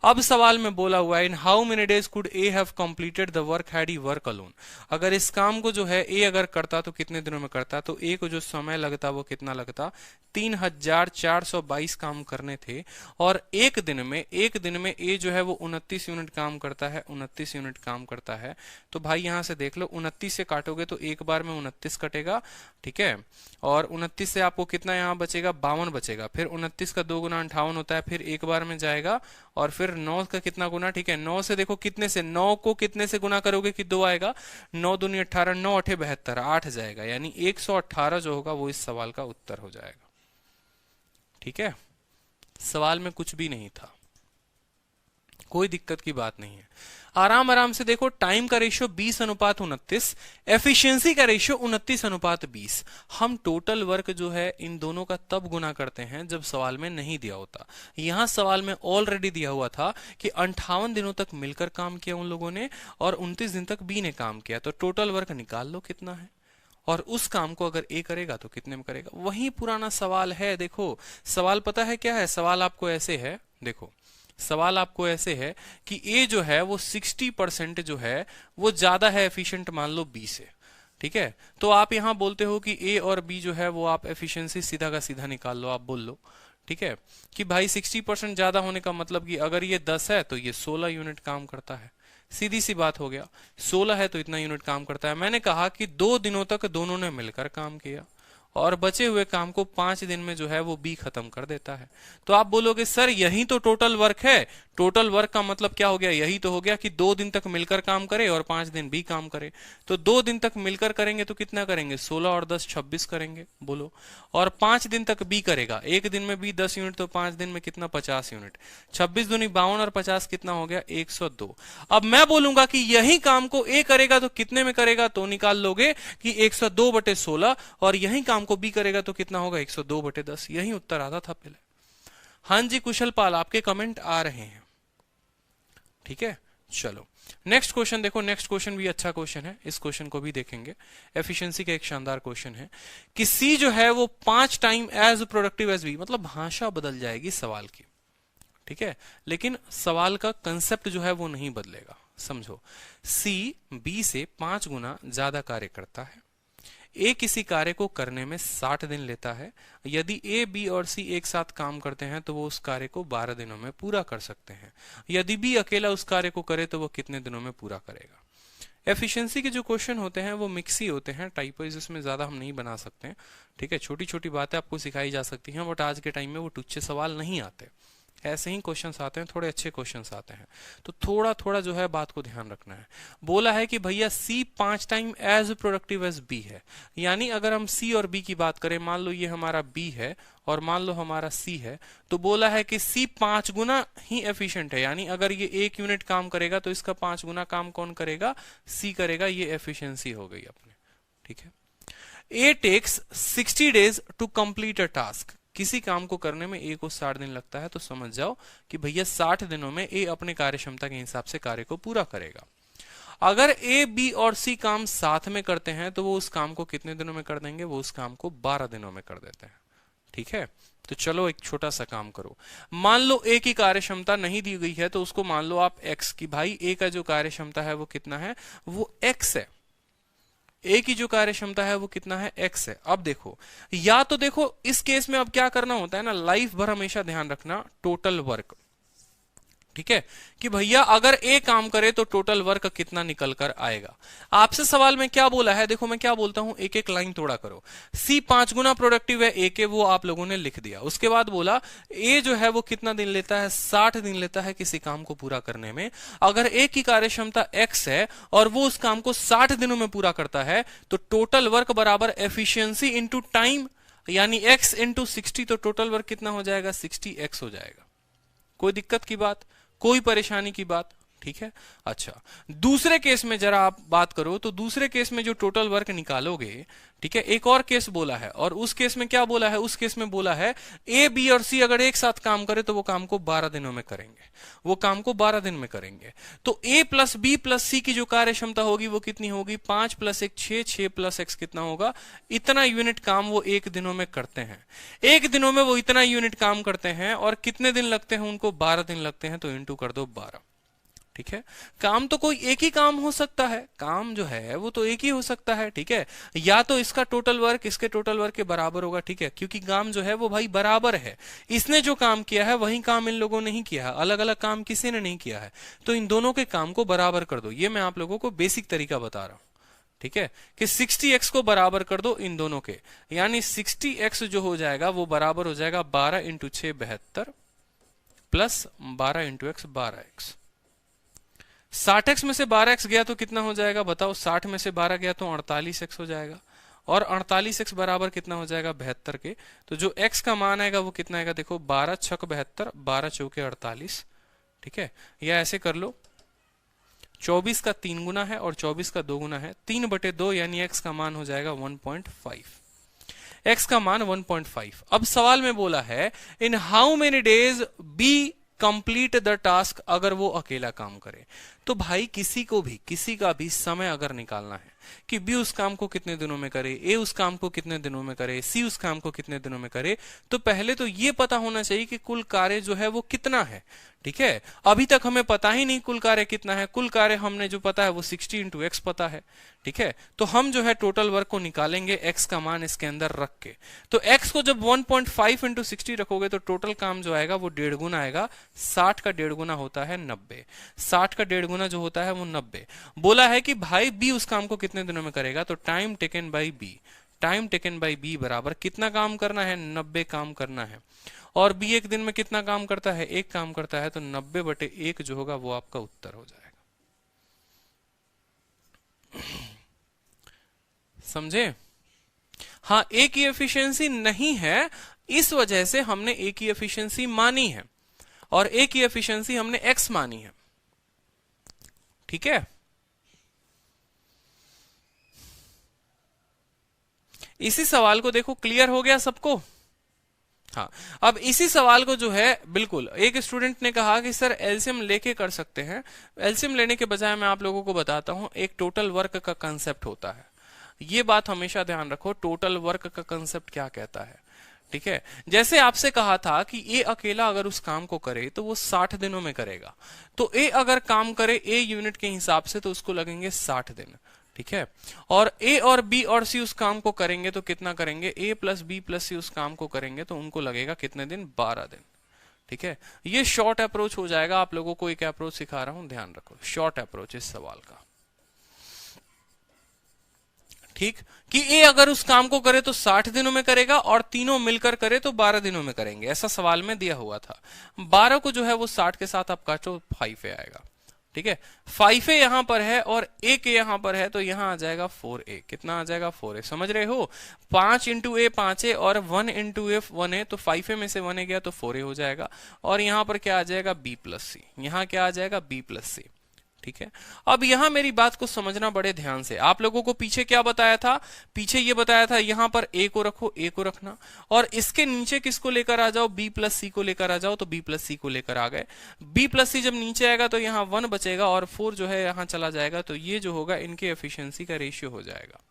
अब सवाल में बोला हुआ है in how many days could A have completed the work had he work alone. अगर इस काम को जो है ए अगर करता तो कितने दिनों में करता, तो ए को जो समय लगता वो कितना लगता, 3422 काम करने थे। और एक दिन में ए जो है वो 29 यूनिट काम करता है, 29 यूनिट काम करता है। तो भाई यहां से देख लो, 29 से काटोगे तो एक बार में 29 कटेगा, ठीक है, और 29 से आपको कितना यहाँ बचेगा, 52 बचेगा। फिर 29 का 2 गुना 58 होता है, फिर एक बार में जाएगा, और फिर 9 का कितना गुना, ठीक है, 9 से देखो कितने से, 9 को कितने से गुना करोगे कि 2 आएगा, 9 दूनी 18, 9 8 72, 8 जाएगा, यानी 118 जो होगा वो इस सवाल का उत्तर हो जाएगा। ठीक है, सवाल में कुछ भी नहीं था, कोई दिक्कत की बात नहीं है। आराम आराम से देखो, टाइम का रेशियो 20:29, एफिशिएंसी का रेशियो 29:20। हम टोटल वर्क जो है इन दोनों का तब गुना करते हैं जब सवाल में नहीं दिया होता। यहां सवाल में ऑलरेडी दिया हुआ था कि 58 दिनों तक मिलकर काम किया उन लोगों ने, और 29 दिन तक बी ने काम किया। तो टोटल वर्क निकाल लो कितना है, और उस काम को अगर ए करेगा तो कितने में करेगा, वही पुराना सवाल है। देखो सवाल पता है क्या है, सवाल आपको ऐसे है, देखो सवाल आपको ऐसे है कि ए जो है वो 60% जो है वो ज्यादा है एफिशिएंट, मान लो बी से, ठीक है। तो आप यहां बोलते हो कि ए और बी जो है वो आप एफिशिएंसी सीधा का सीधा निकाल लो, आप बोल लो, ठीक है, कि भाई 60% ज्यादा होने का मतलब कि अगर ये 10 है तो ये 16 यूनिट काम करता है, सीधी सी बात हो गया। 16 है तो इतना यूनिट काम करता है। मैंने कहा कि 2 दिनों तक दोनों ने मिलकर काम किया, और बचे हुए काम को 5 दिन में जो है वो बी खत्म कर देता है। तो आप बोलोगे सर यही तो टोटल वर्क है, टोटल वर्क का मतलब क्या हो गया, यही तो हो गया कि 2 दिन तक मिलकर काम करे और 5 दिन बी काम करे। तो 2 दिन तक मिलकर करेंगे तो कितना करेंगे, 16 और 10 26 करेंगे, बोलो। और 5 दिन तक बी करेगा, एक दिन में बी 10 यूनिट, तो 5 दिन में कितना, 50 यूनिट, 26 दूनी 52 और 50 कितना हो गया, 102। अब मैं बोलूंगा कि यही काम को ए करेगा तो कितने में करेगा, तो निकाल लोगे कि 102/16, और यही काम को बी करेगा तो कितना होगा, 102/10। यही उत्तर आता था पहले। हाँ जी कुशल पाल, आपके कमेंट आ रहे हैं, ठीक है, चलो नेक्स्ट क्वेश्चन देखो। नेक्स्ट क्वेश्चन भी अच्छा क्वेश्चन है, इस क्वेश्चन को भी देखेंगे। एफिशिएंसी का एक शानदार क्वेश्चन है कि सी जो है वो 5 time as productive as B, मतलब भाषा बदल जाएगी सवाल की, ठीक है, लेकिन सवाल का कंसेप्ट जो है वो नहीं बदलेगा। समझो, सी बी से 5 गुना ज्यादा कार्य करता है। ए किसी कार्य को करने में 60 दिन लेता है। यदि ए बी और सी एक साथ काम करते हैं तो वो उस कार्य को 12 दिनों में पूरा कर सकते हैं। यदि बी अकेला उस कार्य को करे तो वो कितने दिनों में पूरा करेगा। एफिशिएंसी के जो क्वेश्चन होते हैं वो मिक्स ही होते हैं, टाइपोइज इसमें ज्यादा हम नहीं बना सकते हैं, ठीक है। छोटी छोटी बातें आपको सिखाई जा सकती हैं, बट आज के टाइम में वो टुच्चे सवाल नहीं आते, ऐसे ही क्वेश्चंस आते हैं, थोड़े अच्छे क्वेश्चंस आते हैं। तो थोड़ा थोड़ा जो है बात को ध्यान रखना है। बोला है कि भैया C 5 time as productive as B है, यानी अगर हम सी और बी की बात करें, मान लो ये हमारा बी है और मान लो हमारा सी है, तो बोला है कि सी 5 गुना ही एफिशिएंट है, यानी अगर ये 1 यूनिट काम करेगा तो इसका 5 गुना काम कौन करेगा, सी करेगा। ये एफिशिएंसी हो गई अपने, ठीक है। A takes 60 days to complete a task, किसी काम को करने में ए को 60 दिन लगता है, तो समझ जाओ कि भैया 60 दिनों में ए अपने कार्य क्षमता के हिसाब से कार्य को पूरा करेगा। अगर ए बी और सी काम साथ में करते हैं तो वो उस काम को कितने दिनों में कर देंगे, वो उस काम को 12 दिनों में कर देते हैं, ठीक है। तो चलो एक छोटा सा काम करो, मान लो ए की कार्य क्षमता नहीं दी गई है तो उसको मान लो आप एक्स की, भाई ए का जो कार्य क्षमता है वो कितना है, वो एक्स है। ए की जो कार्य क्षमता है वो कितना है, एक्स है। अब देखो, या तो देखो इस केस में अब क्या करना होता है ना, लाइफ भर हमेशा ध्यान रखना टोटल वर्क, ठीक है, कि भैया अगर ए काम करे तो टोटल वर्क कितना निकल कर आएगा। आपसे सवाल में क्या बोला है, देखो मैं क्या बोलता हूं, एक एक लाइन थोड़ा करो। सी 5 गुना प्रोडक्टिव है ए के, वो आप लोगों ने लिख दिया। उसके बाद बोला ए जो है वो कितना दिन लेता है, 60 दिन लेता है किसी काम को पूरा करने में। अगर ए की कार्य क्षमता एक्स है और वो उस काम को 60 दिनों में पूरा करता है तो टोटल वर्क बराबर एफिशिएंसी इंटू टाइम, यानी एक्स इंटू 60, तो टोटल वर्क कितना हो जाएगा, 60x हो जाएगा। कोई दिक्कत की बात, कोई परेशानी की बात, ठीक है। अच्छा, दूसरे केस में जरा आप बात करो, तो दूसरे केस में जो टोटल वर्क निकालोगे, ठीक है, एक और केस बोला है, और उस केस में क्या बोला है, उस केस में बोला है ए बी और सी अगर एक साथ काम करे तो वो काम को 12 दिनों में करेंगे, वो काम को 12 दिन में करेंगे। तो ए प्लस बी प्लस सी की जो कार्य क्षमता होगी वो कितनी होगी, 5 + 1 6, 6 + x कितना होगा, इतना यूनिट काम वो एक दिनों में करते हैं। एक दिनों में वो इतना यूनिट काम करते हैं, और कितने दिन लगते हैं उनको, 12 दिन लगते हैं, तो इंटू कर दो 12, ठीक है। काम तो कोई एक ही काम हो सकता है, काम जो है वो तो एक ही हो सकता है, ठीक है। या तो इसका टोटल वर्क इसके टोटल वर्क के बराबर होगा, ठीक है, क्योंकि काम जो है वो भाई बराबर है। इसने जो काम किया है वही काम इन लोगों ने ही किया है, अलग अलग काम किसी ने नहीं किया है, तो इन दोनों के काम को बराबर कर दो। ये मैं आप लोगों को बेसिक तरीका बता रहा हूं, ठीक है, कि 60x को बराबर कर दो इन दोनों के, यानी 60x जो हो जाएगा वो बराबर हो जाएगा 12 × 6 72 प्लस 12 × x 12x। 60x में से 12x गया तो कितना हो जाएगा बताओ, 60 में से 12 गया तो 48x हो जाएगा, और 48x बराबर कितना हो जाएगा, 72 के। तो जो x का मान आएगा वो कितना आएगा, देखो 12 × 6 72, 12 × 4 48, ठीक है। या ऐसे कर लो, 24 का 3 गुना है और 24 का 2 गुना है, 3/2, यानी x का मान हो जाएगा 1.5, x का मान 1.5। अब सवाल में बोला है in how many days B complete the task, अगर वो अकेला काम करे। तो भाई किसी का भी समय अगर निकालना है कि बी उस काम को कितने दिनों में करे, ए उस काम को कितने दिनों में करे, सी उस काम को कितने दिनों में करे, तो पहले तो ये पता होना चाहिए कि कुल कार्य जो है वो कितना है, ठीक है। अभी तक हमें पता ही नहीं कुल कार्य कितना है, कुल कार्य हमने जो पता है वो 60 × x पता है, ठीक है। तो हम जो है टोटल वर्क को निकालेंगे x का मान इसके अंदर रख के। तो x को जब 1.5 × 60 रखोगे तो टोटल काम जो आएगा वो 1.5 गुना आएगा। 60 का 1.5 गुना होता है 90, 60 का 1.5 गुना जो होता है वो 90। बोला है कि भाई बी उस काम को कितने दिनों में करेगा, तो time taken by B, time taken by B बराबर कितना काम करना है, 90 काम करना है। और बी एक दिन में कितना काम करता है, एक काम करता है, तो 90/1 जो होगा वो आपका उत्तर हो जाएगा। समझे? हाँ, ए की एफिशिएंसी नहीं है, इस वजह से हमने ए की एफिशिएंसी मानी है, और ए की एफिशिएंसी हमने एक्स मानी है, ठीक है। इसी सवाल को देखो, क्लियर हो गया सबको? हाँ, अब इसी सवाल को जो है बिल्कुल एक स्टूडेंट ने कहा कि सर एलसीएम लेके कर सकते हैं। एलसीएम लेने के बजाय मैं आप लोगों को बताता हूं, एक टोटल वर्क का कंसेप्ट होता है। ये बात हमेशा ध्यान रखो, टोटल वर्क का कंसेप्ट क्या कहता है। ठीक है, जैसे आपसे कहा था कि ए अकेला अगर उस काम को करे तो वो 60 दिनों में करेगा। तो ए अगर काम करे ए यूनिट के हिसाब से तो उसको लगेंगे 60 दिन। ठीक है, और ए और बी और सी उस काम को करेंगे तो कितना करेंगे, ए प्लस बी प्लस सी उस काम को करेंगे तो उनको लगेगा कितने दिन, 12 दिन। ठीक है, ये शॉर्ट अप्रोच हो जाएगा। आप लोगों को एक अप्रोच सिखा रहा हूं, ध्यान रखो, शॉर्ट अप्रोच इस सवाल का। ठीक, कि ए अगर उस काम को करे तो 60 दिनों में करेगा और तीनों मिलकर करे तो 12 दिनों में करेंगे, ऐसा सवाल में दिया हुआ था। 12 को जो है वो 60 के साथ आप काटो, 5 आएगा। ठीक है, 5A यहां पर है और 1 यहां पर है तो यहां आ जाएगा 4A। कितना आ जाएगा, 4A। समझ रहे हो, 5 इंटू ए 5A और 1 इंटू ए 1A, तो 5A में से 1A गया तो 4A हो जाएगा। और यहां पर क्या आ जाएगा, B प्लस सी। यहां क्या आ जाएगा, B प्लस सी। ठीक है, अब यहां मेरी बात को समझना बड़े ध्यान से। आप लोगों को पीछे क्या बताया था, पीछे ये बताया था यहां पर ए को रखो, ए को रखना, और इसके नीचे किसको लेकर आ जाओ, बी प्लस सी को लेकर आ जाओ। तो बी प्लस सी को लेकर आ गए। बी प्लस सी जब नीचे आएगा तो यहां 1 बचेगा और 4 जो है यहां चला जाएगा। तो ये जो होगा इनके एफिशिएंसी का रेशियो हो जाएगा।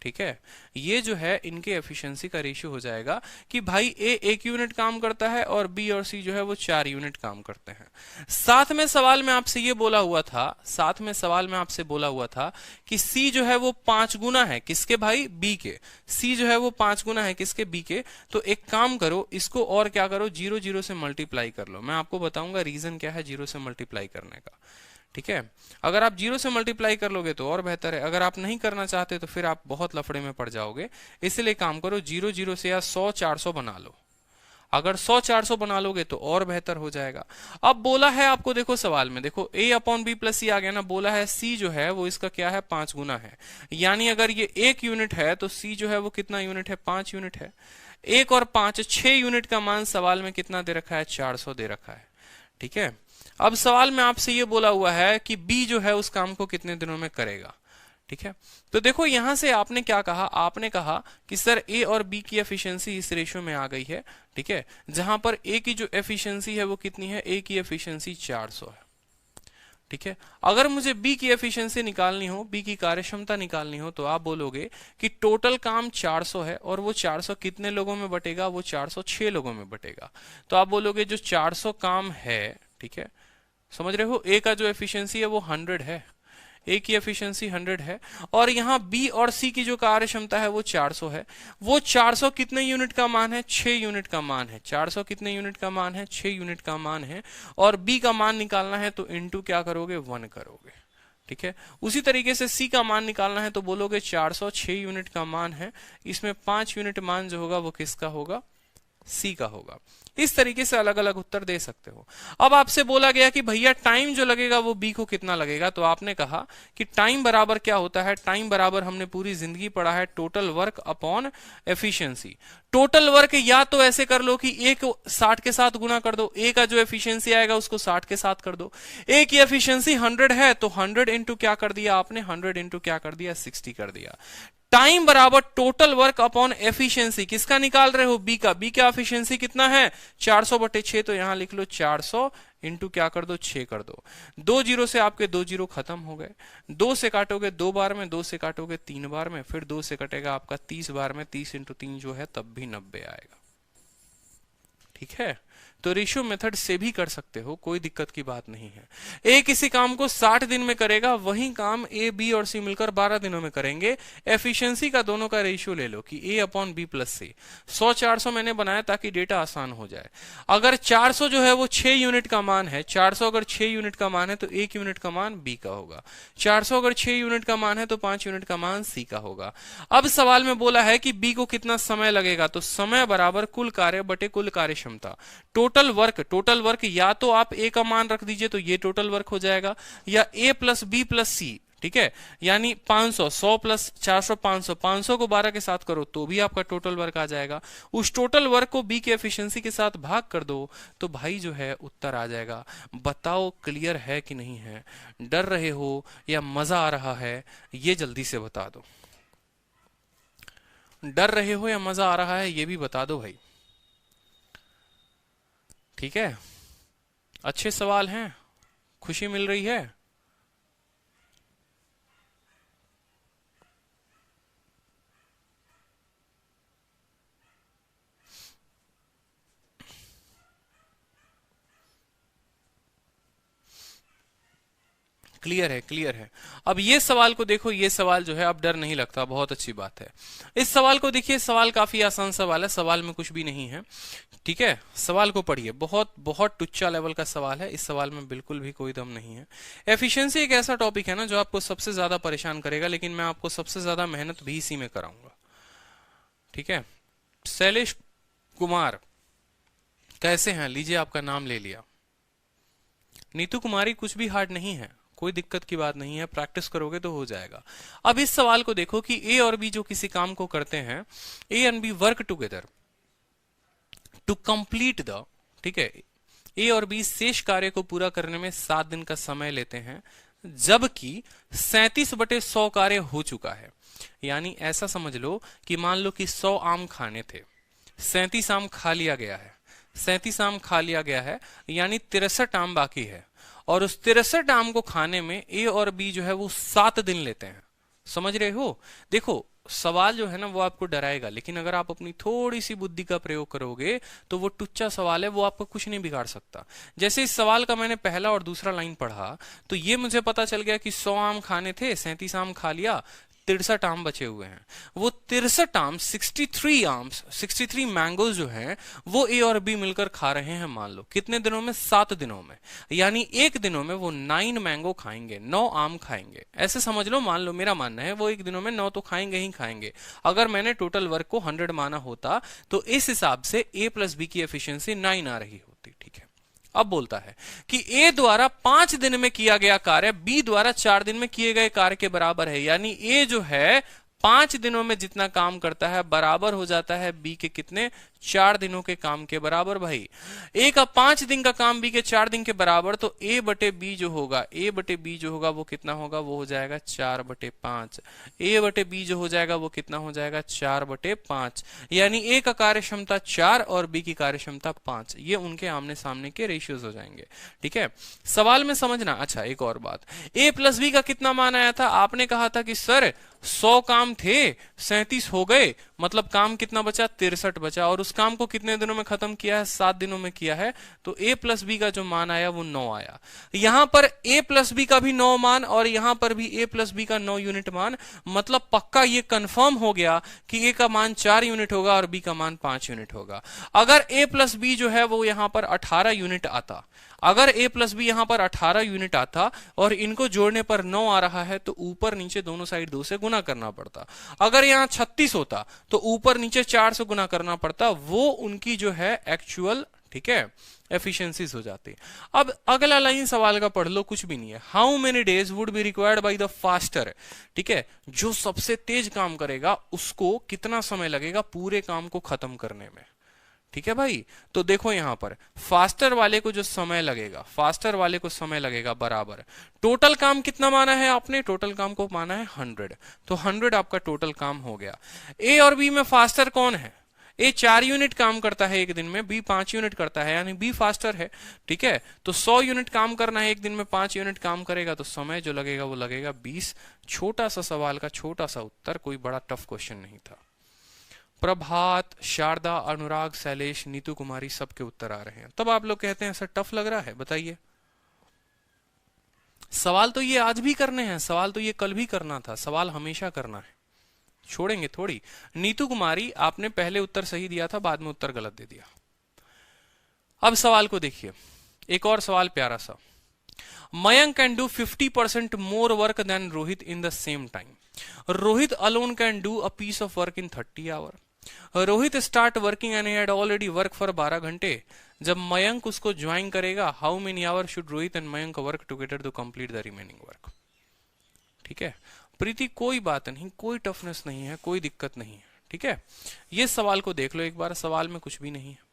ठीक है, ये जो है इनके एफिशिएंसी का रेशियो हो जाएगा कि भाई ए 1 यूनिट काम करता है और बी और सी जो है वो 4 यूनिट काम करते हैं। साथ में सवाल में आपसे ये बोला हुआ था, साथ में सवाल में आपसे बोला हुआ था कि सी जो है वो 5 गुना है किसके भाई, बी के। सी जो है वो 5 गुना है किसके, बी के। तो एक काम करो, इसको और क्या करो, 0 0 से मल्टीप्लाई कर लो। मैं आपको बताऊंगा रीजन क्या है 0 से मल्टीप्लाई करने का। ठीक है, अगर आप 0 से मल्टीप्लाई कर लोगे तो और बेहतर है, अगर आप नहीं करना चाहते तो फिर आप बहुत लफड़े में पड़ जाओगे। इसलिए काम करो, 0 0 से या 100 400 बना लो। अगर 100 400 बना लोगे तो और बेहतर हो जाएगा। अब बोला है आपको, देखो सवाल में देखो a अपॉन बी प्लस सी आ गया ना। बोला है c जो है वो इसका क्या है, 5 गुना है। यानी अगर ये 1 यूनिट है तो c जो है वो कितना यूनिट है, 5 यूनिट है। 1 और 5 6 यूनिट का मान सवाल में कितना दे रखा है, 400 दे रखा है। ठीक है, अब सवाल में आपसे ये बोला हुआ है कि बी जो है उस काम को कितने दिनों में करेगा। ठीक है, तो देखो यहां से आपने क्या कहा, आपने कहा कि सर ए और बी की एफिशिएंसी इस रेशियो में आ गई है। ठीक है, जहां पर ए की जो एफिशिएंसी है वो कितनी है, ए की एफिशिएंसी 400 है। ठीक है, अगर मुझे बी की एफिशिएंसी निकालनी हो, बी की कार्यक्षमता निकालनी हो, तो आप बोलोगे कि टोटल काम 400 है और वो 400 कितने लोगों में बटेगा, वो 406 लोगों में बटेगा। तो आप बोलोगे जो 400 काम है, ठीक है, समझ रहे हो, ए का जो एफिशिएंसी है वो 100 है, ए की एफिशिएंसी 100 है, और यहां बी और सी की जो कार्य क्षमता है वो 400 है। वो 400 कितने यूनिट का मान है, 6 यूनिट का मान है। 400 कितने यूनिट का मान है, 6 यूनिट का मान है। और बी का मान निकालना है तो इनटू क्या करोगे, 1 करोगे। ठीक है, उसी तरीके से सी का मान निकालना है तो बोलोगे 400 6 यूनिट का मान है, इसमें 5 यूनिट मान जो होगा वो किसका होगा, सी का होगा। इस तरीके से अलग अलग उत्तर दे सकते हो। अब आपसे बोला गया कि भैया टाइम जो लगेगा वो बी को कितना लगेगा, तो आपने कहा कि टाइम बराबर क्या होता है, टाइम बराबर हमने पूरी जिंदगी पढ़ा है total work upon efficiency. Total work या तो ऐसे कर लो कि ए को 60 के साथ गुना कर दो, ए का जो एफिशिएंसी आएगा उसको 60 के साथ कर दो। ए की एफिशिएंसी 100 है तो 100 इंटू क्या कर दिया आपने, 100 इंटू क्या कर दिया, 60 कर दिया। टाइम बराबर टोटल वर्क अपॉन एफिशिएंसी, किसका निकाल रहे हो, बी का। बी का एफिशिएंसी कितना है, 400/6, तो यहां लिख लो 400 इंटू क्या कर दो, 6 कर दो। 2 जीरो से आपके 2 जीरो खत्म हो गए। 2 से काटोगे 2 बार में, 2 से काटोगे 3 बार में, फिर 2 से कटेगा आपका 30 बार में। 30 इंटू 3 जो है तब भी 90 आएगा। ठीक है, तो रेशियो मेथड से भी कर सकते हो, कोई दिक्कत की बात नहीं है। ए किसी काम को 60 दिन में करेगा, वही काम ए बी और सी मिलकर 12 दिनों में करेंगे। एफिशिएंसी का दोनों का रेशियो ले लो कि ए अपॉन बी प्लस सी। 100 400 मैंने बनाया ताकि डेटा आसान हो जाए। अगर 400 जो है वो 6 यूनिट का मान है, 400 अगर 6 यूनिट का मान है तो 1 यूनिट का मान बी का होगा। 400 अगर 6 यूनिट का मान है तो 5 यूनिट का मान सी का होगा। अब सवाल में बोला है कि बी को कितना समय लगेगा, तो समय बराबर कुल कार्य बटे कुल कार्य क्षमता। टोटल वर्क या तो आप ए का मान रख दीजिए तो ये टोटल वर्क हो जाएगा, या ए प्लस बी प्लस सी। ठीक है, यानी 500, 100 प्लस 400 500, 500 को 12 के साथ करो तो भी आपका टोटल वर्क आ जाएगा। उस टोटल वर्क को बी के एफिशिएंसी के साथ भाग कर दो तो भाई जो है उत्तर आ जाएगा। बताओ क्लियर है कि नहीं है, डर रहे हो या मजा आ रहा है, ये जल्दी से बता दो। डर रहे हो या मजा आ रहा है ये भी बता दो भाई। ठीक है, अच्छे सवाल हैं, खुशी मिल रही है। क्लियर है, क्लियर है। अब ये सवाल को देखो, ये सवाल जो है अब डर नहीं लगता, बहुत अच्छी बात है। इस सवाल को देखिए, सवाल काफी आसान सवाल है, सवाल में कुछ भी नहीं है। ठीक है, सवाल को पढ़िए, बहुत बहुत टुच्चा लेवल का सवाल है, इस सवाल में बिल्कुल भी कोई दम नहीं है। एफिशिएंसी एक ऐसा टॉपिक है ना जो आपको सबसे ज्यादा परेशान करेगा, लेकिन मैं आपको सबसे ज्यादा मेहनत भी इसी में कराऊंगा। ठीक है, शैलेश कुमार कैसे हैं? लीजिए, आपका नाम ले लिया। नीतू कुमारी, कुछ भी हार्ड नहीं है, कोई दिक्कत की बात नहीं है, प्रैक्टिस करोगे तो हो जाएगा। अब इस सवाल को देखो कि ए और बी जो किसी काम को करते हैं, A and B work together to complete the, ठीक है, ए और बी शेष कार्य को पूरा करने में 7 दिन का समय लेते हैं, जबकि 37/100 कार्य हो चुका है। यानी ऐसा समझ लो कि मान लो कि 100 आम खाने थे, 37 आम खा लिया गया है, 37 आम खा लिया गया है, यानी 63 आम बाकी है, और उस 63 आम को खाने में ए और बी जो है वो 7 दिन लेते हैं। समझ रहे हो? देखो, सवाल जो है ना वो आपको डराएगा, लेकिन अगर आप अपनी थोड़ी सी बुद्धि का प्रयोग करोगे तो वो टुच्चा सवाल है, वो आपको कुछ नहीं बिगाड़ सकता। जैसे इस सवाल का मैंने पहला और दूसरा लाइन पढ़ा तो ये मुझे पता चल गया कि 100 आम खाने थे, 37 आम खा लिया, 63 आम बचे हुए हैं। वो 63 आम, 63 आम्स, 63 मैंगोज जो हैं वो ए और बी मिलकर खा रहे हैं। मान लो कितने दिनों में? 7 दिनों में। यानी एक दिनों में वो 9 मैंगो खाएंगे, 9 आम खाएंगे। ऐसे समझ लो, मान लो मेरा मानना है वो एक दिनों में 9 तो खाएंगे ही खाएंगे। अगर मैंने टोटल वर्क को 100 माना होता तो इस हिसाब से ए प्लस बी की एफिशिएंसी 9 आ रही होती। ठीक है, अब बोलता है कि ए द्वारा 5 दिन में किया गया कार्य बी द्वारा 4 दिन में किए गए कार्य के बराबर है। यानी ए जो है 5 दिनों में जितना काम करता है बराबर हो जाता है बी के कितने? 4 दिनों के काम के बराबर। भाई, ए का 5 दिन का काम बी के 4 दिन के बराबर, तो ए बटे बी जो होगा, ए बटे बी जो होगा वो कितना होगा? वो हो जाएगा 4/5। ए बटे बी जो हो जाएगा वो कितना हो जाएगा? 4/5। यानी ए का कार्य क्षमता 4 और बी की कार्य क्षमता 5। ये उनके आमने सामने के रेशियोज हो जाएंगे। ठीक है, सवाल में समझना। अच्छा, एक और बात, ए प्लस बी का कितना मान आया था? आपने कहा था कि सर 100 काम थे, 37 हो गए, मतलब काम कितना बचा? 63 बचा, और उस काम को कितने दिनों में खत्म किया है? 7 दिनों में किया है। तो ए प्लस बी का जो मान आया वो 9 आया। यहां पर ए प्लस बी का भी 9 मान और यहां पर भी ए प्लस बी का 9 यूनिट मान। मतलब पक्का ये कंफर्म हो गया कि ए का मान 4 यूनिट होगा और बी का मान 5 यूनिट होगा। अगर ए प्लस बी जो है वो यहां पर 18 यूनिट आता, अगर a प्लस बी यहां पर 18 यूनिट आता और इनको जोड़ने पर 9 आ रहा है, तो ऊपर नीचे दोनों साइड 2 से गुना करना पड़ता। अगर यहां 36 होता तो ऊपर नीचे 4 से गुना करना पड़ता। वो उनकी जो है एक्चुअल, ठीक है, एफिशिएंसीज हो जाती। अब अगला लाइन सवाल का पढ़ लो, कुछ भी नहीं है। How many days would be required by the faster? ठीक है, जो सबसे तेज काम करेगा उसको कितना समय लगेगा पूरे काम को खत्म करने में? ठीक है भाई, तो देखो यहां पर फास्टर वाले को जो समय लगेगा, फास्टर वाले को समय लगेगा बराबर, टोटल काम कितना माना है आपने? टोटल काम को माना है 100, तो 100 आपका टोटल काम हो गया। ए और बी में फास्टर कौन है? ए 4 यूनिट काम करता है एक दिन में, बी 5 यूनिट करता है, यानी बी फास्टर है। ठीक है, तो 100 यूनिट काम करना है एक दिन में, 5 यूनिट काम करेगा तो समय जो लगेगा वो लगेगा 20। छोटा सा सवाल का छोटा सा उत्तर, कोई बड़ा टफ क्वेश्चन नहीं था। प्रभात, शारदा, अनुराग, शैलेश, नीतू कुमारी, सबके उत्तर आ रहे हैं। तब आप लोग कहते हैं सर टफ लग रहा है, बताइए। सवाल तो ये आज भी करने हैं, सवाल तो ये कल भी करना था, सवाल हमेशा करना है, छोड़ेंगे थोड़ी। नीतू कुमारी, आपने पहले उत्तर सही दिया था, बाद में उत्तर गलत दे दिया। अब सवाल को देखिए, एक और सवाल प्यारा सा। Mayank can do 50% more work than Rohit in the same time. Rohit alone can do a piece of work in 30 hours. Rohit start working and had already work for 12 घंटे। जब मयंक उसको ज्वाइन करेगा, how many hour should Rohit and Mayank work together to complete the remaining work? ठीक है प्रीति, कोई बात नहीं, कोई टफनेस नहीं है, कोई दिक्कत नहीं है। ठीक है, ये सवाल को देख लो एक बार, सवाल में कुछ भी नहीं है।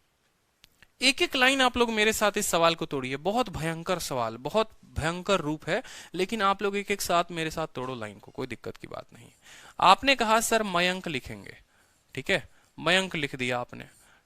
एक एक लाइन आप लोग मेरे साथ इस सवाल को तोड़िए। बहुत भयंकर सवाल, बहुत भयंकर रूप है, लेकिन आप लोग एक एक साथ मेरे साथ तोड़ो लाइन को, कोई दिक्कत की बात नहीं। आपने कहा सर मयंक लिखेंगे, ठीक है, मयंक लिख दिया आपने।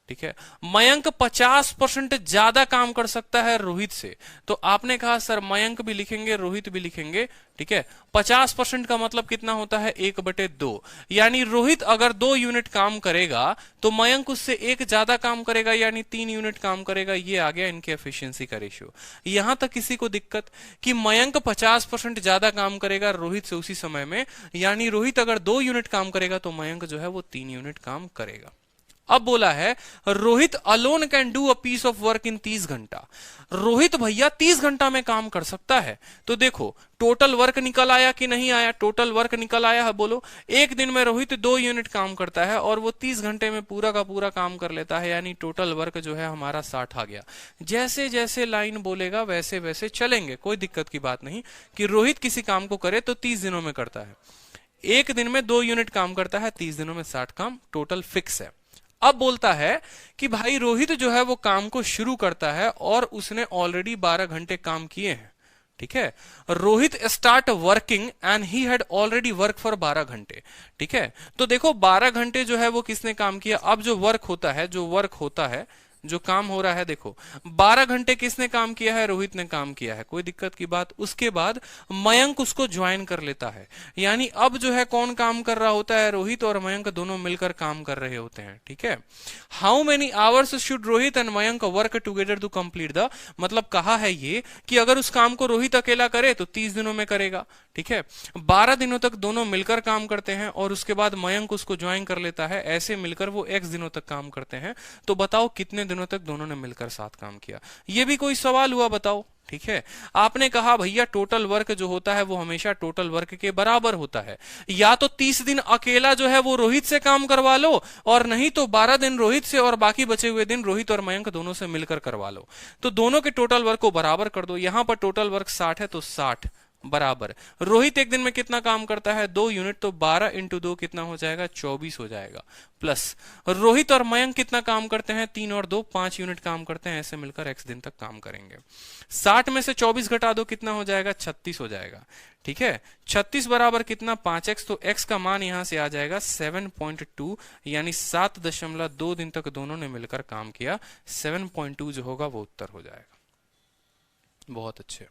ठीक है। मयंक 50% ज्यादा काम कर सकता है रोहित से। तो आपने कहा सर मयंक भी लिखेंगे रोहित भी लिखेंगे, ठीक है। 50% का मतलब कितना होता है, 1/2, यानी रोहित अगर 2 यूनिट काम करेगा तो मयंक उससे 1 ज्यादा काम करेगा, यानी 3 यूनिट काम करेगा। ये आ गया इनके एफिशिएंसी का रेशियो। यहां तक किसी को दिक्कत कि मयंक 50% ज्यादा काम करेगा रोहित से उसी समय में, यानी रोहित अगर 2 यूनिट काम करेगा तो मयंक जो है वो 3 यूनिट काम करेगा। अब बोला है Rohit alone can do a piece of work in 30 घंटा। रोहित भैया 30 घंटा में काम कर सकता है। तो देखो टोटल वर्क निकल आया कि नहीं आया, टोटल वर्क निकल आया है, बोलो। एक दिन में रोहित 2 यूनिट काम करता है और वो 30 घंटे में पूरा का पूरा काम कर लेता है, यानी टोटल वर्क जो है हमारा 60 आ गया। जैसे जैसे लाइन बोलेगा वैसे वैसे चलेंगे, कोई दिक्कत की बात नहीं कि रोहित किसी काम को करे तो 30 दिनों में करता है। एक दिन में 2 यूनिट काम करता है, 30 दिनों में 60 काम, टोटल फिक्स है। अब बोलता है कि भाई रोहित जो है वो काम को शुरू करता है और उसने ऑलरेडी 12 घंटे काम किए हैं, ठीक है। Rohit start working and he had already work for 12 घंटे, ठीक है। तो देखो 12 घंटे जो है वो किसने काम किया। अब जो वर्क होता है, जो काम हो रहा है, देखो 12 घंटे किसने काम किया है, रोहित ने काम किया है, कोई दिक्कत की बात। उसके बाद मयंक उसको ज्वाइन कर लेता है, यानी अब जो है कौन काम कर रहा होता है, रोहित और मयंक दोनों मिलकर काम कर रहे होते हैं, ठीक है। How many hours should Rohit and Mayank work together to complete the, मतलब कहा है ये कि अगर उस काम को रोहित अकेला करे तो 30 दिनों में करेगा, ठीक है। 12 दिनों तक दोनों मिलकर काम करते हैं और उसके बाद मयंक उसको ज्वाइन कर लेता है, ऐसे मिलकर वो x दिनों तक काम करते हैं। तो बताओ कितने दिनों तक दोनों ने मिलकर साथ काम किया। ये भी कोई सवाल हुआ, बताओ, ठीक है। आपने कहा भैया टोटल वर्क जो होता है वो हमेशा टोटल वर्क के बराबर होता है। या तो 30 दिन अकेला जो है वो रोहित से काम करवा लो, और नहीं तो 12 दिन रोहित से और बाकी बचे हुए दिन रोहित और मयंक दोनों से मिलकर करवा लो। तो दोनों के टोटल वर्क को बराबर कर दो। यहां पर टोटल वर्क 60 है तो 60 बराबर रोहित एक दिन में कितना काम करता है, 2 यूनिट, तो 12 इंटू 2 कितना हो जाएगा, 24 हो जाएगा। प्लस रोहित और मयंक कितना काम करते हैं, 3 और 2 5 यूनिट काम करते हैं, ऐसे मिलकर x दिन तक काम करेंगे। 60 में से 24 घटा दो, कितना हो जाएगा, 36 हो जाएगा, ठीक है। 36 बराबर कितना, 5x, तो x का मान यहां से आ जाएगा 7.2, यानी 7.2 दिन तक दोनों ने मिलकर काम किया। 7.2 जो होगा वो उत्तर हो जाएगा। बहुत अच्छे,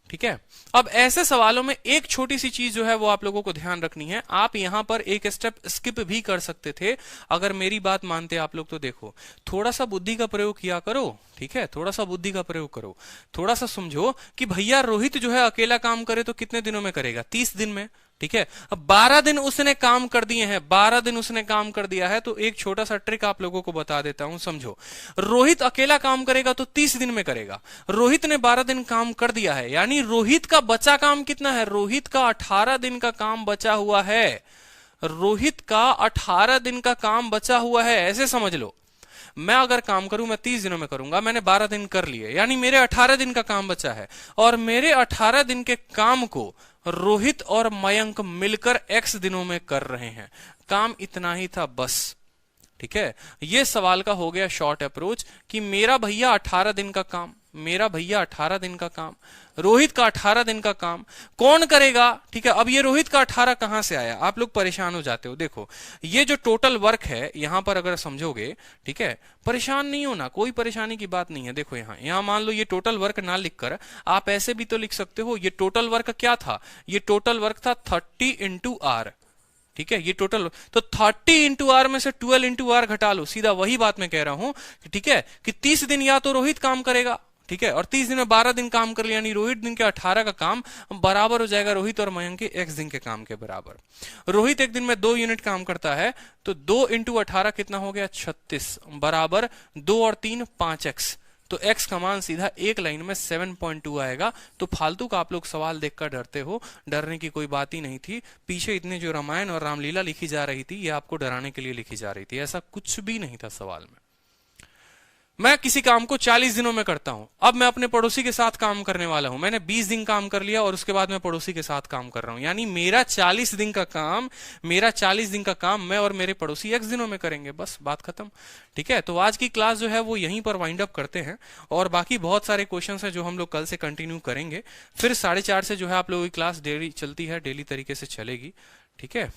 ठीक है। अब ऐसे सवालों में एक छोटी सी चीज जो है वो आप लोगों को ध्यान रखनी है। आप यहां पर एक स्टेप स्किप भी कर सकते थे अगर मेरी बात मानते आप लोग। तो देखो थोड़ा सा बुद्धि का प्रयोग किया करो, ठीक है, थोड़ा सा बुद्धि का प्रयोग करो। थोड़ा सा समझो कि भैया रोहित जो है अकेला काम करे तो कितने दिनों में करेगा, 30 दिन में, ठीक है। अब 12 दिन उसने काम कर दिए हैं, 12 दिन उसने काम कर दिया है। तो एक छोटा सा ट्रिक आप लोगों को बता देता हूं, समझो। रोहित अकेला काम करेगा तो 30 दिन में करेगा। रोहित ने 12 दिन काम कर दिया है, यानी रोहित का बचा काम कितना है, रोहित का 18 दिन का काम बचा हुआ है। रोहित का 18 दिन का काम बचा हुआ है, ऐसे समझ लो। मैं अगर काम करूं, मैं 30 दिनों में करूंगा, मैंने 12 दिन कर लिए, यानी मेरे 18 दिन का काम बचा है। और मेरे 18 दिन के काम को रोहित और मयंक मिलकर x दिनों में कर रहे हैं। काम इतना ही था बस, ठीक है। ये सवाल का हो गया शॉर्ट अप्रोच कि मेरा भैया 18 दिन का काम, मेरा भैया 18 दिन का काम, रोहित का 18 दिन का काम कौन करेगा, ठीक है। अब ये रोहित का 18 कहां से आया, आप लोग परेशान हो जाते हो। देखो ये जो टोटल वर्क है यहां पर अगर समझोगे, ठीक है, परेशान नहीं होना, कोई परेशानी की बात नहीं है। देखो यहां मान लो ये टोटल वर्क ना लिखकर आप ऐसे भी तो लिख सकते हो। ये टोटल वर्क क्या था, ये टोटल वर्क था 30 इंटू आर, ठीक है। ये टोटल, तो 30 इंटू आर में से 12 इंटू आर घटा लो, सीधा वही बात मैं कह रहा हूं, ठीक है, कि 30 दिन या तो रोहित काम करेगा, ठीक है, और 30 दिन में 12 दिन काम कर लिया, यानी रोहित दिन के 18 का काम बराबर हो जाएगा रोहित और मयंक के x दिन के काम के बराबर। रोहित एक दिन में 2 यूनिट काम करता है, तो 2 इंटू 18 कितना हो गया, 36 बराबर 2 और 3 5x, तो x का मान सीधा एक लाइन में 7.2 आएगा। तो फालतू का आप लोग सवाल देखकर डरते हो, डरने की कोई बात ही नहीं थी। पीछे इतने जो रामायण और रामलीला लिखी जा रही थी ये आपको डराने के लिए लिखी जा रही थी, ऐसा कुछ भी नहीं था सवाल में। मैं किसी काम को 40 दिनों में करता हूं, अब मैं अपने पड़ोसी के साथ काम करने वाला हूं, मैंने 20 दिन काम कर लिया और उसके बाद मैं पड़ोसी के साथ काम कर रहा हूं, यानी मेरा 40 दिन का काम, मैं और मेरे पड़ोसी x दिनों में करेंगे, बस बात खत्म, ठीक है। तो आज की क्लास जो है वो यहीं पर वाइंड अप करते हैं और बाकी बहुत सारे क्वेश्चन है जो हम लोग कल से कंटिन्यू करेंगे। फिर 4:30 से जो है आप लोगों की क्लास डेली चलती है, डेली तरीके से चलेगी, ठीक है।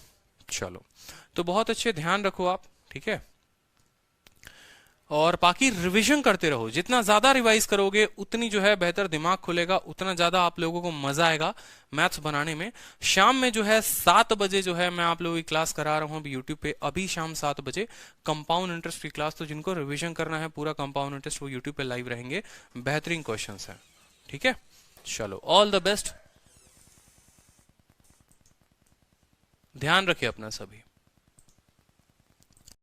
चलो तो बहुत अच्छे, ध्यान रखो आप, ठीक है। और बाकी रिवीजन करते रहो, जितना ज्यादा रिवाइज करोगे उतनी जो है बेहतर दिमाग खुलेगा, उतना ज्यादा आप लोगों को मजा आएगा मैथ्स बनाने में। शाम में जो है 7 बजे जो है मैं आप लोगों की क्लास करा रहा हूं अभी यूट्यूब पे, अभी शाम 7 बजे कंपाउंड इंटरेस्ट की क्लास। तो जिनको रिवीजन करना है पूरा कंपाउंड इंटरेस्ट, वो यूट्यूब पे लाइव रहेंगे, बेहतरीन क्वेश्चन है। ठीक है, चलो ऑल द बेस्ट, ध्यान रखिए अपना सभी।